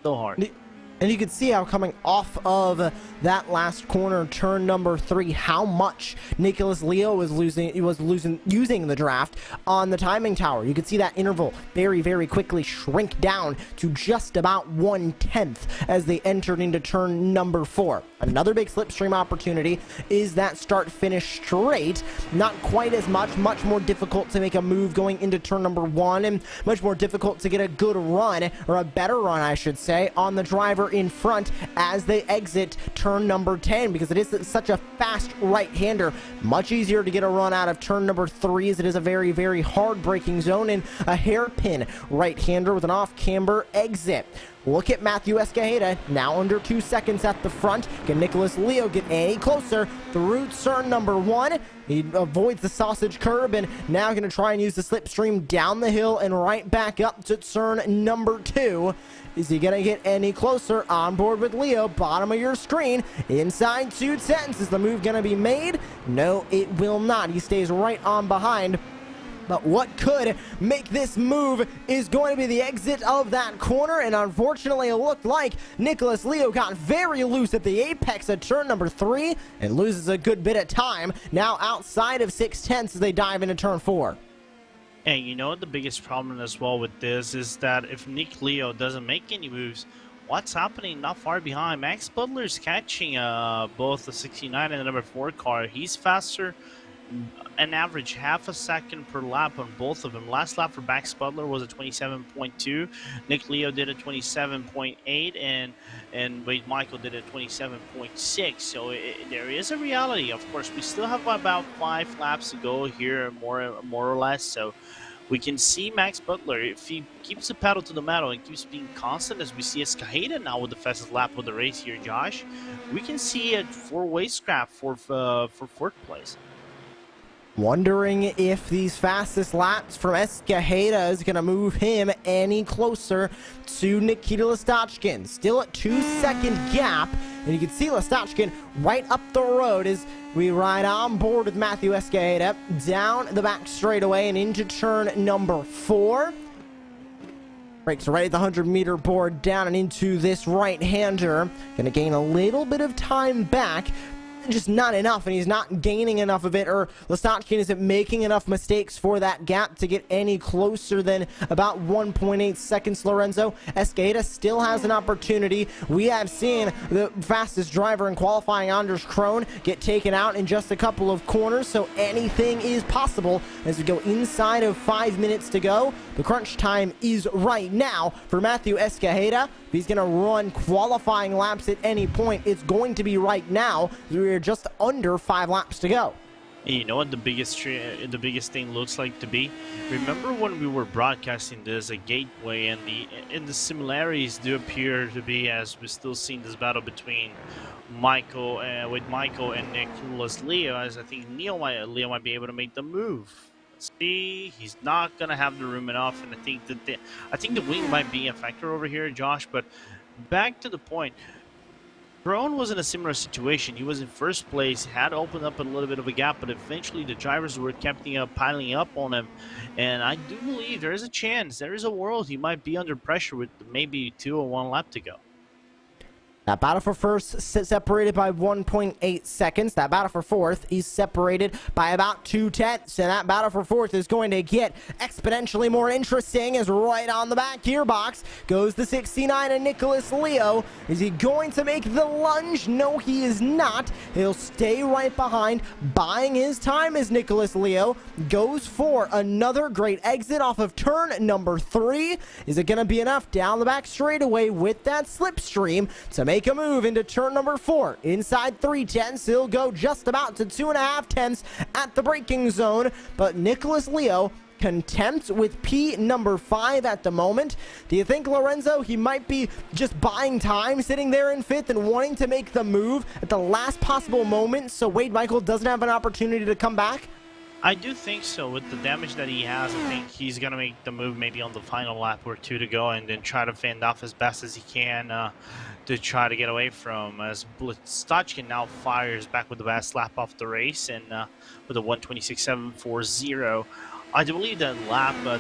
So hard. And you can see how coming off of that last corner, turn number 3, how much Nicholas Leo was using the draft on the timing tower. You can see that interval very, very quickly shrink down to just about 1/10 as they entered into turn number 4. Another big slipstream opportunity is that start-finish straight. Not quite as much more difficult to make a move going into turn number 1, and much more difficult to get a good run, or a better run, I should say, on the driver in front as they exit turn number 10, because it is such a fast right-hander. Much easier to get a run out of turn number 3, as it is a very, very hard braking zone and a hairpin right-hander with an off-camber exit. Look at Matthew Escajeda, now under 2 seconds at the front. Can Nicholas Leo get any closer through turn number 1? He avoids the sausage curb and now going to try and use the slipstream down the hill and right back up to turn number 2. Is he going to get any closer? On board with Leo, bottom of your screen. Inside 2/10. Is the move going to be made? No, it will not. He stays right on behind. But what could make this move is going to be the exit of that corner, and unfortunately it looked like Nicholas Leo got very loose at the apex of turn number 3 and loses a good bit of time now outside of 6/10 as they dive into turn 4. And you know what the biggest problem as well with this is that if Nick Leo doesn't make any moves, what's happening not far behind? Max Butler's catching both the 69 and the number 4 car. He's faster, an average half a second per lap on both of them. Last lap for Max Butler was a 27.2. Nick Leo did a 27.8, and Wade Michael did a 27.6. So there is a reality. Of course, we still have about 5 laps to go here, more or less. So we can see Max Butler, if he keeps the pedal to the metal and keeps being constant, as we see Escajeda now with the fastest lap of the race here, Josh, we can see a 4-way scrap for 4th place. Wondering if these fastest laps from Escajeda is going to move him any closer to Nikita Listachkin. Still at 2-second gap, and you can see Listachkin right up the road as we ride on board with Matthew Escajeda down the back straightaway and into turn number 4. Brakes right at the 100-meter board down and into this right-hander. Going to gain a little bit of time back. Just not enough, and he's not gaining enough of it, or Listachkin isn't making enough mistakes for that gap to get any closer than about 1.8 seconds. Lorenzo Escajeda still has an opportunity. We have seen the fastest driver in qualifying, Anders Krohn, get taken out in just a couple of corners, so anything is possible as we go inside of 5 minutes to go. The crunch time is right now for Matthew Escajeda. If he's going to run qualifying laps at any point, it's going to be right now. We're just under 5 laps to go. You know what the biggest thing looks like to be? Remember when we were broadcasting this at Gateway, and the similarities do appear to be, as we're still seeing this battle between Michael and Nicholas Leo, as I think Leo might be able to make the move. Let's see, he's not gonna have the room enough, and I think the wing might be a factor over here, Josh. But back to the point, Krohn was in a similar situation. He was in first place, had opened up a little bit of a gap, but eventually the drivers were piling up on him. And I do believe there is a chance, there is a world he might be under pressure with maybe 2 or 1 lap to go. That battle for first separated by 1.8 seconds. That battle for fourth is separated by about 2/10. And that battle for fourth is going to get exponentially more interesting as right on the back gearbox goes the 69 and Nicholas Leo. Is he going to make the lunge? No, he is not. He'll stay right behind, buying his time as Nicholas Leo goes for another great exit off of turn number 3. Is it going to be enough down the back straightaway with that slipstream to make a move into turn number 4? Inside 3/10, he'll go just about to 2.5 tenths at the braking zone, but Nicholas Leo content with P number 5 at the moment. Do you think, Lorenzo, he might be just buying time sitting there in 5th and wanting to make the move at the last possible moment so Wade Michael doesn't have an opportunity to come back? I do think so. With the damage that he has, I think he's going to make the move maybe on the final lap or two to go and then try to fend off as best as he can to try to get away from, as Stochkin now fires back with the best lap off the race and with a 1:26.740. I do believe that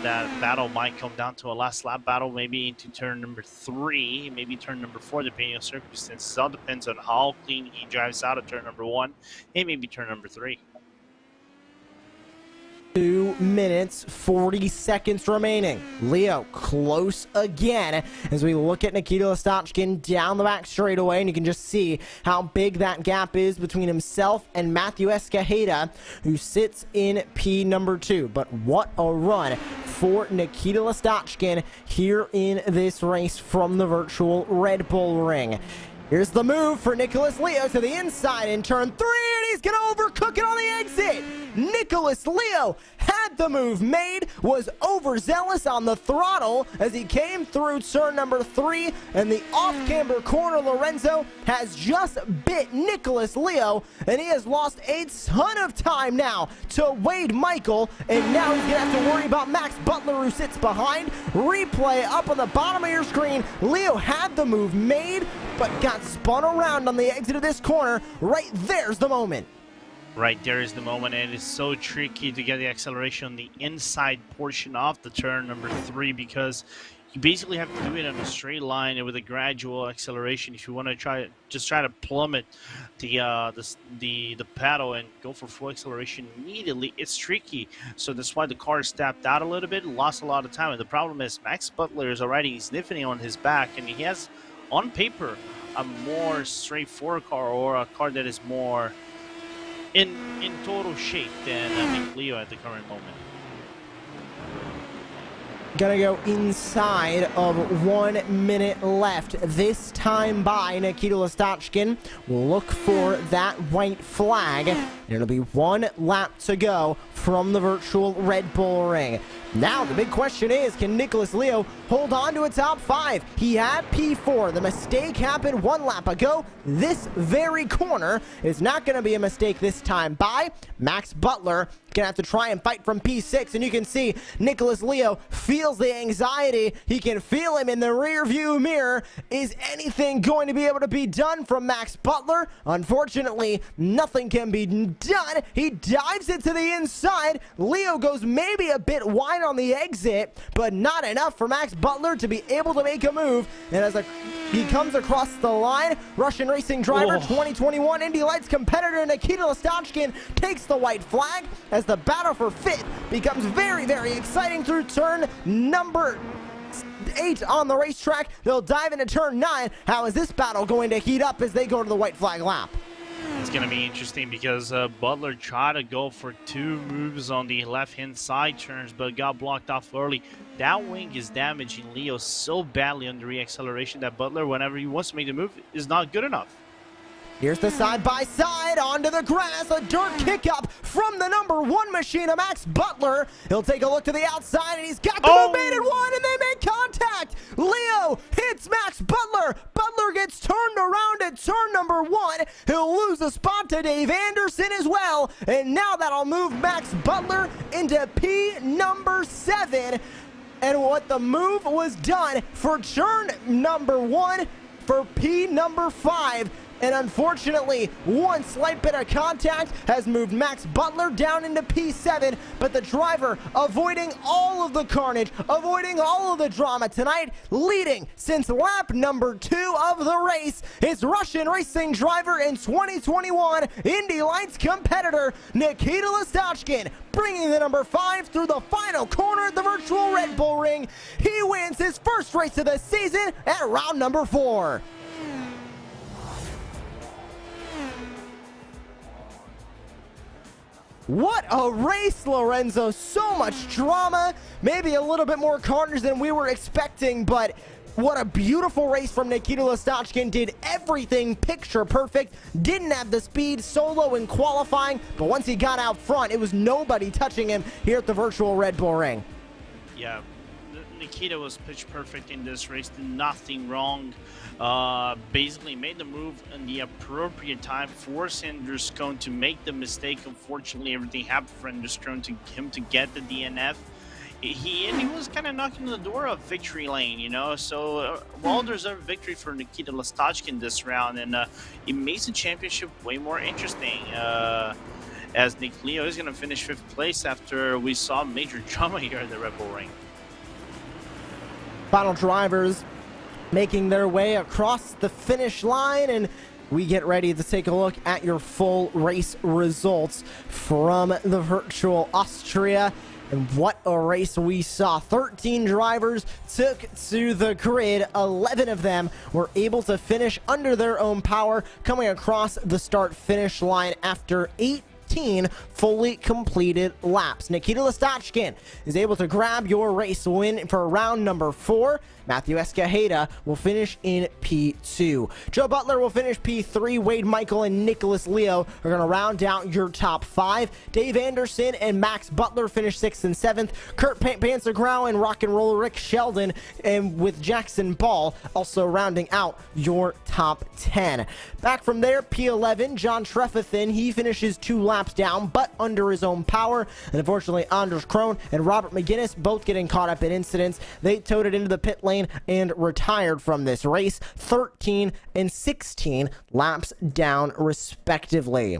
that battle might come down to a last lap battle, maybe into turn number 3, maybe turn number 4, depending on circumstances. It all depends on how clean he drives out of turn number 1 and maybe turn number 3. 2 minutes, 40 seconds remaining. Leo close again as we look at Nikita Stochkin down the back straightaway, and you can just see how big that gap is between himself and Matthew Escajeda, who sits in P number 2. But what a run for Nikita Stochkin here in this race from the virtual Red Bull Ring. Here's the move for Nicholas Leo to the inside in turn 3, and he's going to overcook it on the exit. Nicholas Leo had the move made, was overzealous on the throttle as he came through turn number 3, and the off-camber corner Lorenzo has just bit Nicholas Leo, and he has lost a ton of time now to Wade Michael, and now he's going to have to worry about Max Butler, who sits behind. Replay up on the bottom of your screen. Leo had the move made, but got spun around on the exit of this corner. Right there's the moment. Right there is the moment, and it's so tricky to get the acceleration on the inside portion of the turn number 3, because you basically have to do it on a straight line and with a gradual acceleration if you want to try to plummet the paddle and go for full acceleration immediately. It's tricky, so that's why the car stepped out a little bit and lost a lot of time. And the problem is Max Butler is already sniffing on his back, and he has on paper a more straightforward car, or a car that is more in total shape than I think Leo at the current moment. Gonna go inside of 1 minute left. This time by Nikita Stochkin. We'll look for that white flag. And it'll be 1 lap to go from the virtual Red Bull Ring. Now the big question is, can Nicholas Leo hold on to a top 5? He had P4. The mistake happened 1 lap ago. This very corner is not going to be a mistake this time by Max Butler. Gonna have to try and fight from P6, and you can see Nicholas Leo feels the anxiety. He can feel him in the rear view mirror. Is anything going to be able to be done from Max Butler? Unfortunately, nothing can be done. He dives into the inside. Leo goes maybe a bit wide on the exit, but not enough for Max Butler to be able to make a move. And as he comes across the line, Russian racing driver, 2021 Indy Lights competitor Nikita Stochkin takes the white flag as the battle for 5th becomes very, very exciting through turn number 8 on the racetrack. They'll dive into turn 9. How is this battle going to heat up as they go to the white flag lap? It's going to be interesting because Butler tried to go for 2 moves on the left-hand side turns, but got blocked off early. That wing is damaging Leo so badly on the reacceleration that Butler, whenever he wants to make the move, is not good enough. Here's the side-by-side onto the grass, a dirt kick-up from the number 1 machine of Max Butler. He'll take a look to the outside, and he's got the move made at 1, and they make contact. Leo hits Max Butler. Butler gets turned around at turn number 1. He'll lose a spot to Dave Anderson as well, and now that'll move Max Butler into P number 7. And what the move was done for turn number 1 for P number 5. And unfortunately, 1 slight bit of contact has moved Max Butler down into P7, but the driver avoiding all of the carnage, avoiding all of the drama tonight, leading since lap number 2 of the race, is Russian racing driver and 2021 Indy Lights competitor Nikita Stochkin, bringing the number 5 through the final corner at the virtual Red Bull Ring. He wins his first race of the season at round number 4. What a race, Lorenzo. So much drama. Maybe a little bit more carnage than we were expecting, but what a beautiful race from Nikita Stochkin. Did everything picture perfect. Didn't have the speed solo in qualifying, but once he got out front, it was nobody touching him here at the virtual Red Bull Ring. Yeah. Nikita was pitch perfect in this race, did nothing wrong. Basically made the move in the appropriate time, forced Anderscone to make the mistake. Unfortunately, everything happened for Anderscone to him to get the DNF. He was kind of knocking on the door of victory lane, you know, so well-deserved victory for Nikita Listachkin this round, and it makes the championship way more interesting, as Nick Leo is going to finish 5th place after we saw major drama here at the Red Bull Ring. Final drivers making their way across the finish line, and we get ready to take a look at your full race results from the virtual Austria. And what a race we saw. 13 drivers took to the grid. 11 of them were able to finish under their own power, coming across the start-finish line after 18 fully completed laps. Nikita Listachkin is able to grab your race win for round number 4. Matthew Escajeda will finish in P2. Joe Butler will finish P3. Wade Michael and Nicholas Leo are going to round out your top 5. Dave Anderson and Max Butler finish 6th and 7th. Kurt Panzergrau and Rock and Roll Rick Sheldon, and with Jackson Ball also rounding out your top 10. Back from there, P11, John Trefethen, he finishes 2 laps down, but under his own power. And unfortunately, Anders Krohn and Robert McGinnis both getting caught up in incidents. They towed it into the pit lane and retired from this race, 13 and 16 laps down respectively.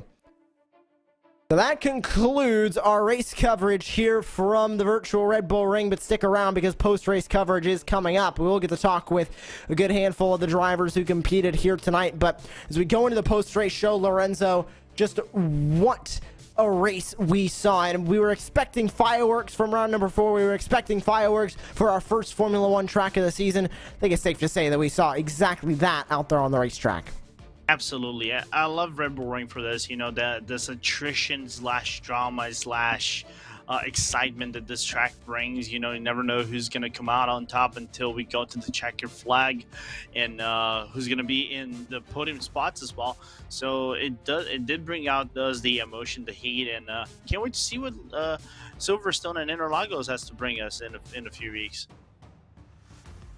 So that concludes our race coverage here from the virtual Red Bull Ring, but stick around because post-race coverage is coming up. We will get to talk with a good handful of the drivers who competed here tonight, but as we go into the post-race show, Lorenzo, just what a race we saw, and we were expecting fireworks from round number 4. We were expecting fireworks for our first Formula 1 track of the season. I think it's safe to say that we saw exactly that out there on the racetrack. Absolutely. I love Red Bull Ring for this, you know, this attrition slash drama slash excitement that this track brings. You know, you never know who's going to come out on top until we go to the checker flag, and who's going to be in the podium spots as well. So it did bring out the emotion, the heat, and can't wait to see what Silverstone and Interlagos has to bring us in a few weeks.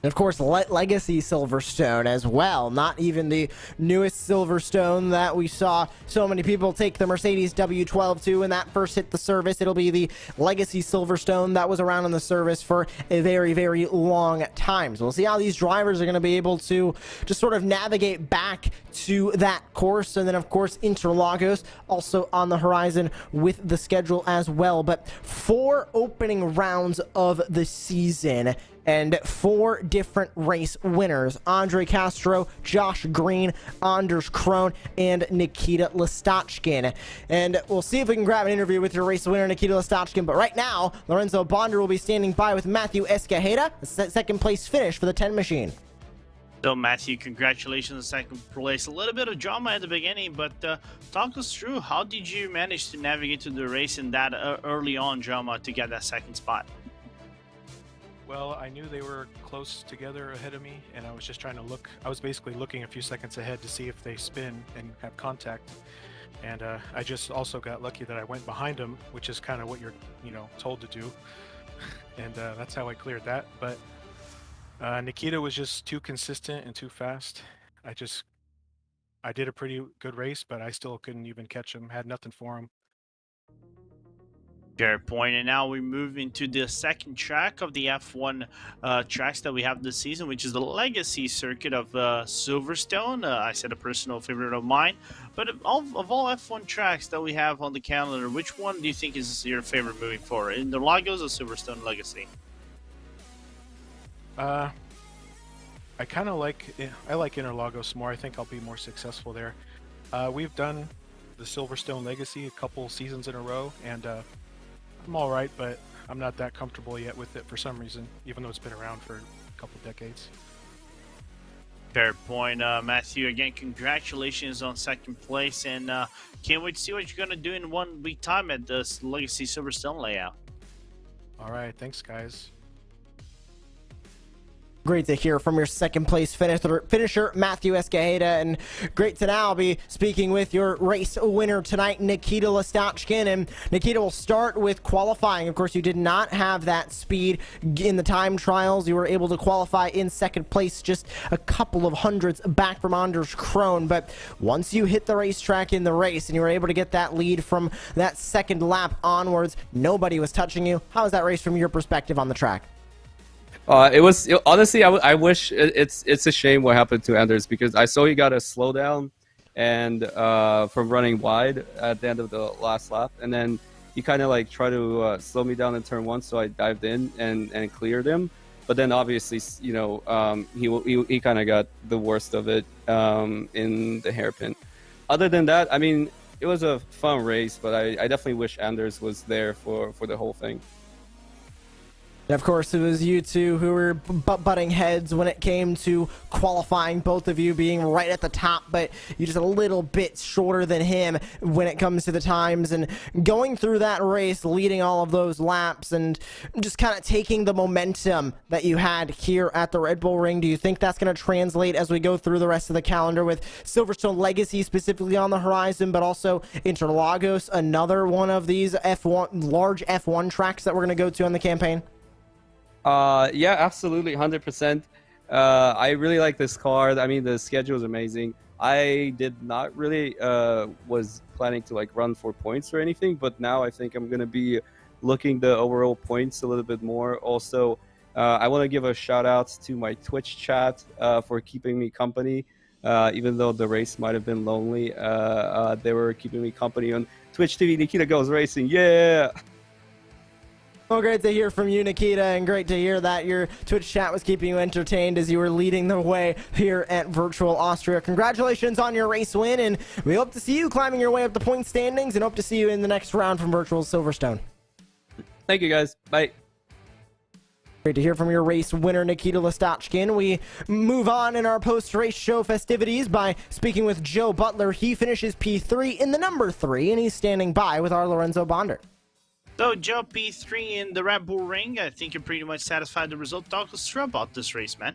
And of course, Legacy Silverstone as well. Not even the newest Silverstone that we saw so many people take the Mercedes W12 to when that first hit the service. It'll be the Legacy Silverstone that was around in the service for a very, very long time. So we'll see how these drivers are going to be able to just sort of navigate back to that course. And then, of course, Interlagos also on the horizon with the schedule as well. But 4 opening rounds of the season, and 4 different race winners: Andre Castro, Josh Green, Anders Krohn, and Nikita Listachkin. And we'll see if we can grab an interview with your race winner, Nikita Listachkin. But right now, Lorenzo Bonder will be standing by with Matthew Escajeda, a second place finish for the 10 machine. So, Matthew, congratulations on second place. A little bit of drama at the beginning, but talk us through, how did you manage to navigate to the race in that early on drama to get that second spot? Well, I knew they were close together ahead of me, and I was just trying to look. I was basically looking a few seconds ahead to see if they spin and have contact. And I just also got lucky that I went behind them, which is kind of what you're, told to do. And that's how I cleared that. But Nikita was just too consistent and too fast. I did a pretty good race, but I still couldn't even catch him. Had nothing for him. Fair point. And now we move into the second track of the F1 tracks that we have this season, which is the Legacy circuit of Silverstone. I said a personal favorite of mine. But of all F1 tracks that we have on the calendar, which one do you think is your favorite moving forward? Interlagos or Silverstone Legacy? I kind of like Interlagos more. I think I'll be more successful there. We've done the Silverstone Legacy a couple seasons in a row, and I'm all right, but I'm not that comfortable yet with it for some reason, even though it's been around for a couple decades. Fair point. Matthew, again, congratulations on second place, and can't wait to see what you're going to do in 1 week time at this Legacy Silverstone layout. All right, thanks, guys. Great to hear from your second place finisher, Matthew Escajeda, and great to now be speaking with your race winner tonight, Nikita Listachkin. And Nikita, will start with qualifying. Of course, you did not have that speed in the time trials. You were able to qualify in second place, just a couple of hundredths back from Anders Krohn. But once you hit the racetrack in the race and you were able to get that lead from that second lap onwards, nobody was touching you. How was that race from your perspective on the track? Honestly, I wish it's a shame what happened to Anders, because I saw he got a slowdown and from running wide at the end of the last lap, and then he kind of like tried to slow me down in turn one, so I dived in and cleared him. But then obviously, you know, he kind of got the worst of it in the hairpin. Other than that, I mean, it was a fun race, but I definitely wish Anders was there for the whole thing. And of course, it was you two who were butting heads when it came to qualifying, both of you being right at the top, but you just a little bit shorter than him when it comes to the times. And going through that race, leading all of those laps, and just kind of taking the momentum that you had here at the Red Bull Ring, do you think that's going to translate as we go through the rest of the calendar with Silverstone Legacy specifically on the horizon, but also Interlagos, another one of these large F1 tracks that we're going to go to on the campaign? Yeah, absolutely, 100%. I really like this car. I mean, the schedule is amazing. I did not really was planning to like run for points or anything, but now I think I'm gonna be looking the overall points a little bit more. Also, I want to give a shout out to my Twitch chat for keeping me company. Even though the race might have been lonely, they were keeping me company on Twitch TV. Nikita Goes Racing, yeah! Well, great to hear from you, Nikita, and great to hear that your Twitch chat was keeping you entertained as you were leading the way here at Virtual Austria. Congratulations on your race win, and we hope to see you climbing your way up the point standings, and hope to see you in the next round from Virtual Silverstone. Thank you, guys. Bye. Great to hear from your race winner, Nikita Listachkin. We move on in our post-race show festivities by speaking with Joe Butler. He finishes P3 in the number 3, and he's standing by with our Lorenzo Bonder. So, Joe, P3 in the Red Bull Ring. I think you're pretty much satisfied with the result. Talk us through about this race, man.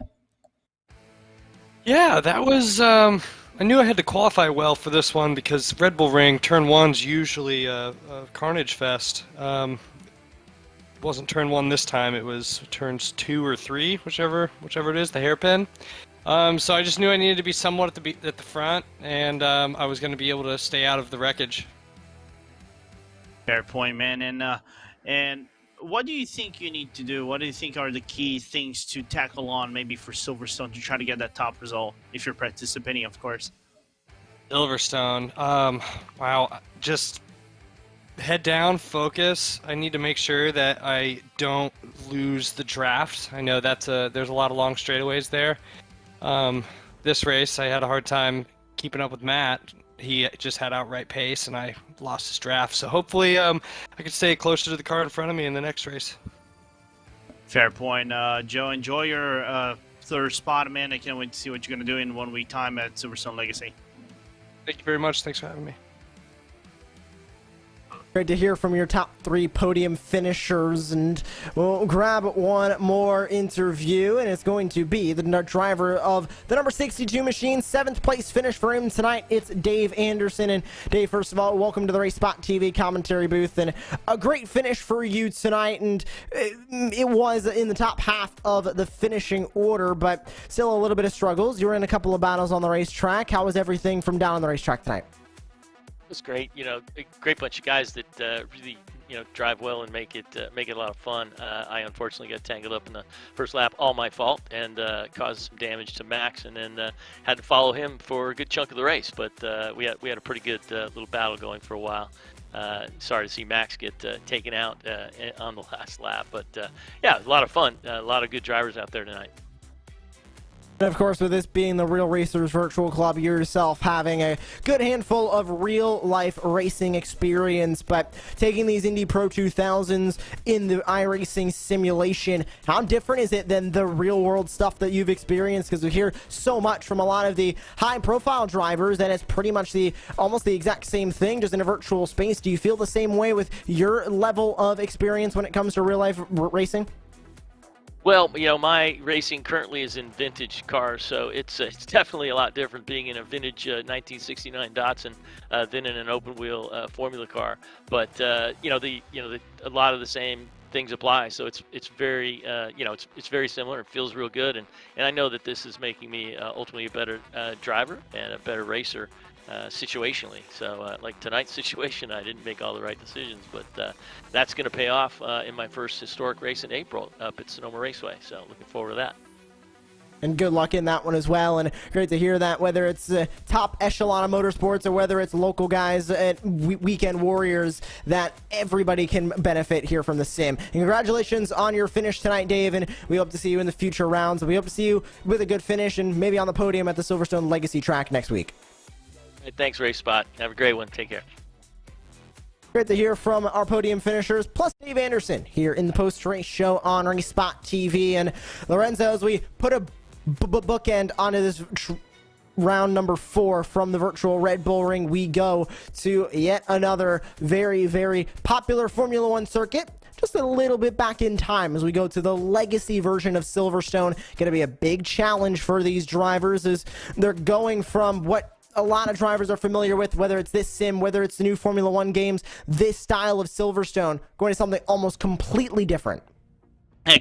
Yeah, that was... I knew I had to qualify well for this one because Red Bull Ring, turn one's usually a carnage fest. Wasn't turn one this time. It was turns 2 or 3, whichever it is, the hairpin. So I just knew I needed to be somewhat at the front, and I was going to be able to stay out of the wreckage. Fair point, man. And what do you think you need to do? What do you think are the key things to tackle on maybe for Silverstone to try to get that top result, if you're participating, of course? Silverstone. Wow. Just head down, focus. I need to make sure that I don't lose the draft. I know there's a lot of long straightaways there. This race, I had a hard time keeping up with Matt. He just had outright pace, and I lost his draft. So hopefully I can stay closer to the car in front of me in the next race. Fair point. Joe, enjoy your third spot, man. I can't wait to see what you're going to do in 1 week time at Silverstone Legacy. Thank you very much. Thanks for having me. Great to hear from your top 3 podium finishers, and we'll grab one more interview, and it's going to be the driver of the number 62 machine, 7th place finish for him tonight. It's Dave Anderson. And Dave, first of all, welcome to the RaceSpotTV commentary booth, and a great finish for you tonight. And it was in the top half of the finishing order, but still a little bit of struggles. You were in a couple of battles on the racetrack. How was everything from down on the racetrack tonight? It was great, you know, a great bunch of guys that really, you know, drive well and make it a lot of fun. I unfortunately got tangled up in the first lap, all my fault, and caused some damage to Max, and then had to follow him for a good chunk of the race. But we had a pretty good little battle going for a while. Sorry to see Max get taken out on the last lap, but yeah, it was a lot of fun. A lot of good drivers out there tonight. And of course, with this being the Real Racers Virtual Club, yourself having a good handful of real-life racing experience, but taking these Indy Pro 2000s in the iRacing simulation, how different is it than the real-world stuff that you've experienced? Because we hear so much from a lot of the high-profile drivers, and it's pretty much almost the exact same thing, just in a virtual space. Do you feel the same way with your level of experience when it comes to real-life racing? Well, my racing currently is in vintage cars, so it's definitely a lot different being in a vintage 1969 Datsun than in an open wheel Formula car. But a lot of the same things apply. So it's very it's very similar. It feels real good, and I know that this is making me ultimately a better driver and a better racer. Situationally. So like tonight's situation, I didn't make all the right decisions, but that's going to pay off in my first historic race in April up at Sonoma Raceway. So looking forward to that. And good luck in that one as well. And great to hear that, whether it's top echelon of motorsports or whether it's local guys at Weekend Warriors, that everybody can benefit here from the sim. And congratulations on your finish tonight, Dave. And we hope to see you in the future rounds. We hope to see you with a good finish and maybe on the podium at the Silverstone Legacy track next week. Hey, thanks, RaceSpot. Have a great one. Take care. Great to hear from our podium finishers, plus Dave Anderson here in the post-race show on RaceSpotTV. And Lorenzo, as we put a bookend onto this round number 4 from the virtual Red Bull Ring, we go to yet another very, very popular Formula One circuit. Just a little bit back in time as we go to the legacy version of Silverstone. Going to be a big challenge for these drivers as they're going from what a lot of drivers are familiar with, whether it's this sim, whether it's the new Formula One games, this style of Silverstone, going to something almost completely different.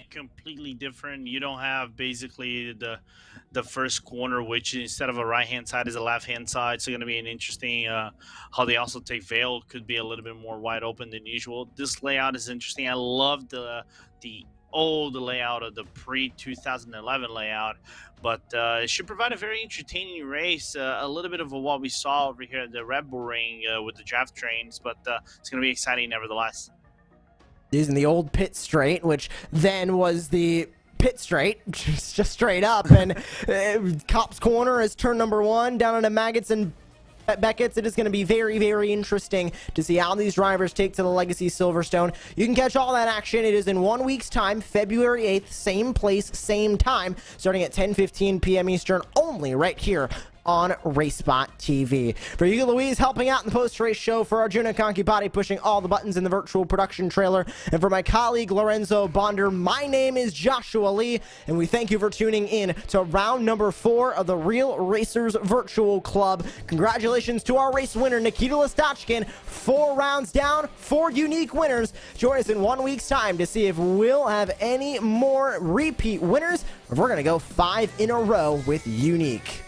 Completely different. You don't have basically the first corner, which instead of a right-hand side is a left-hand side. So going to be an interesting how they also take Vale. Could be a little bit more wide open than usual. This layout is interesting. I love the old layout of the pre-2011 layout, but it should provide a very entertaining race, a little bit of what we saw over here at the Red Bull Ring with the draft trains, but it's going to be exciting nevertheless. Using the old pit straight, which then was the pit straight, just straight up, and Cop's Corner is turn number 1 down into Maggots and Beckett's. It is going to be very, very interesting to see how these drivers take to the Legacy Silverstone. You can catch all that action. It is in 1 week's time, February 8th, same place, same time, starting at 10:15 p.m. Eastern, only right here on RaceSpotTV. For you, Louise, helping out in the post-race show, for Arjuna Kankipati pushing all the buttons in the virtual production trailer, and for my colleague Lorenzo Bonder, my name is Joshua Lee, and we thank you for tuning in to round number 4 of the Real Racers Virtual Club. Congratulations to our race winner, Nikita Listachkin. 4 rounds down, 4 unique winners. Join us in 1 week's time to see if we'll have any more repeat winners, or if we're going to go 5 in a row with unique.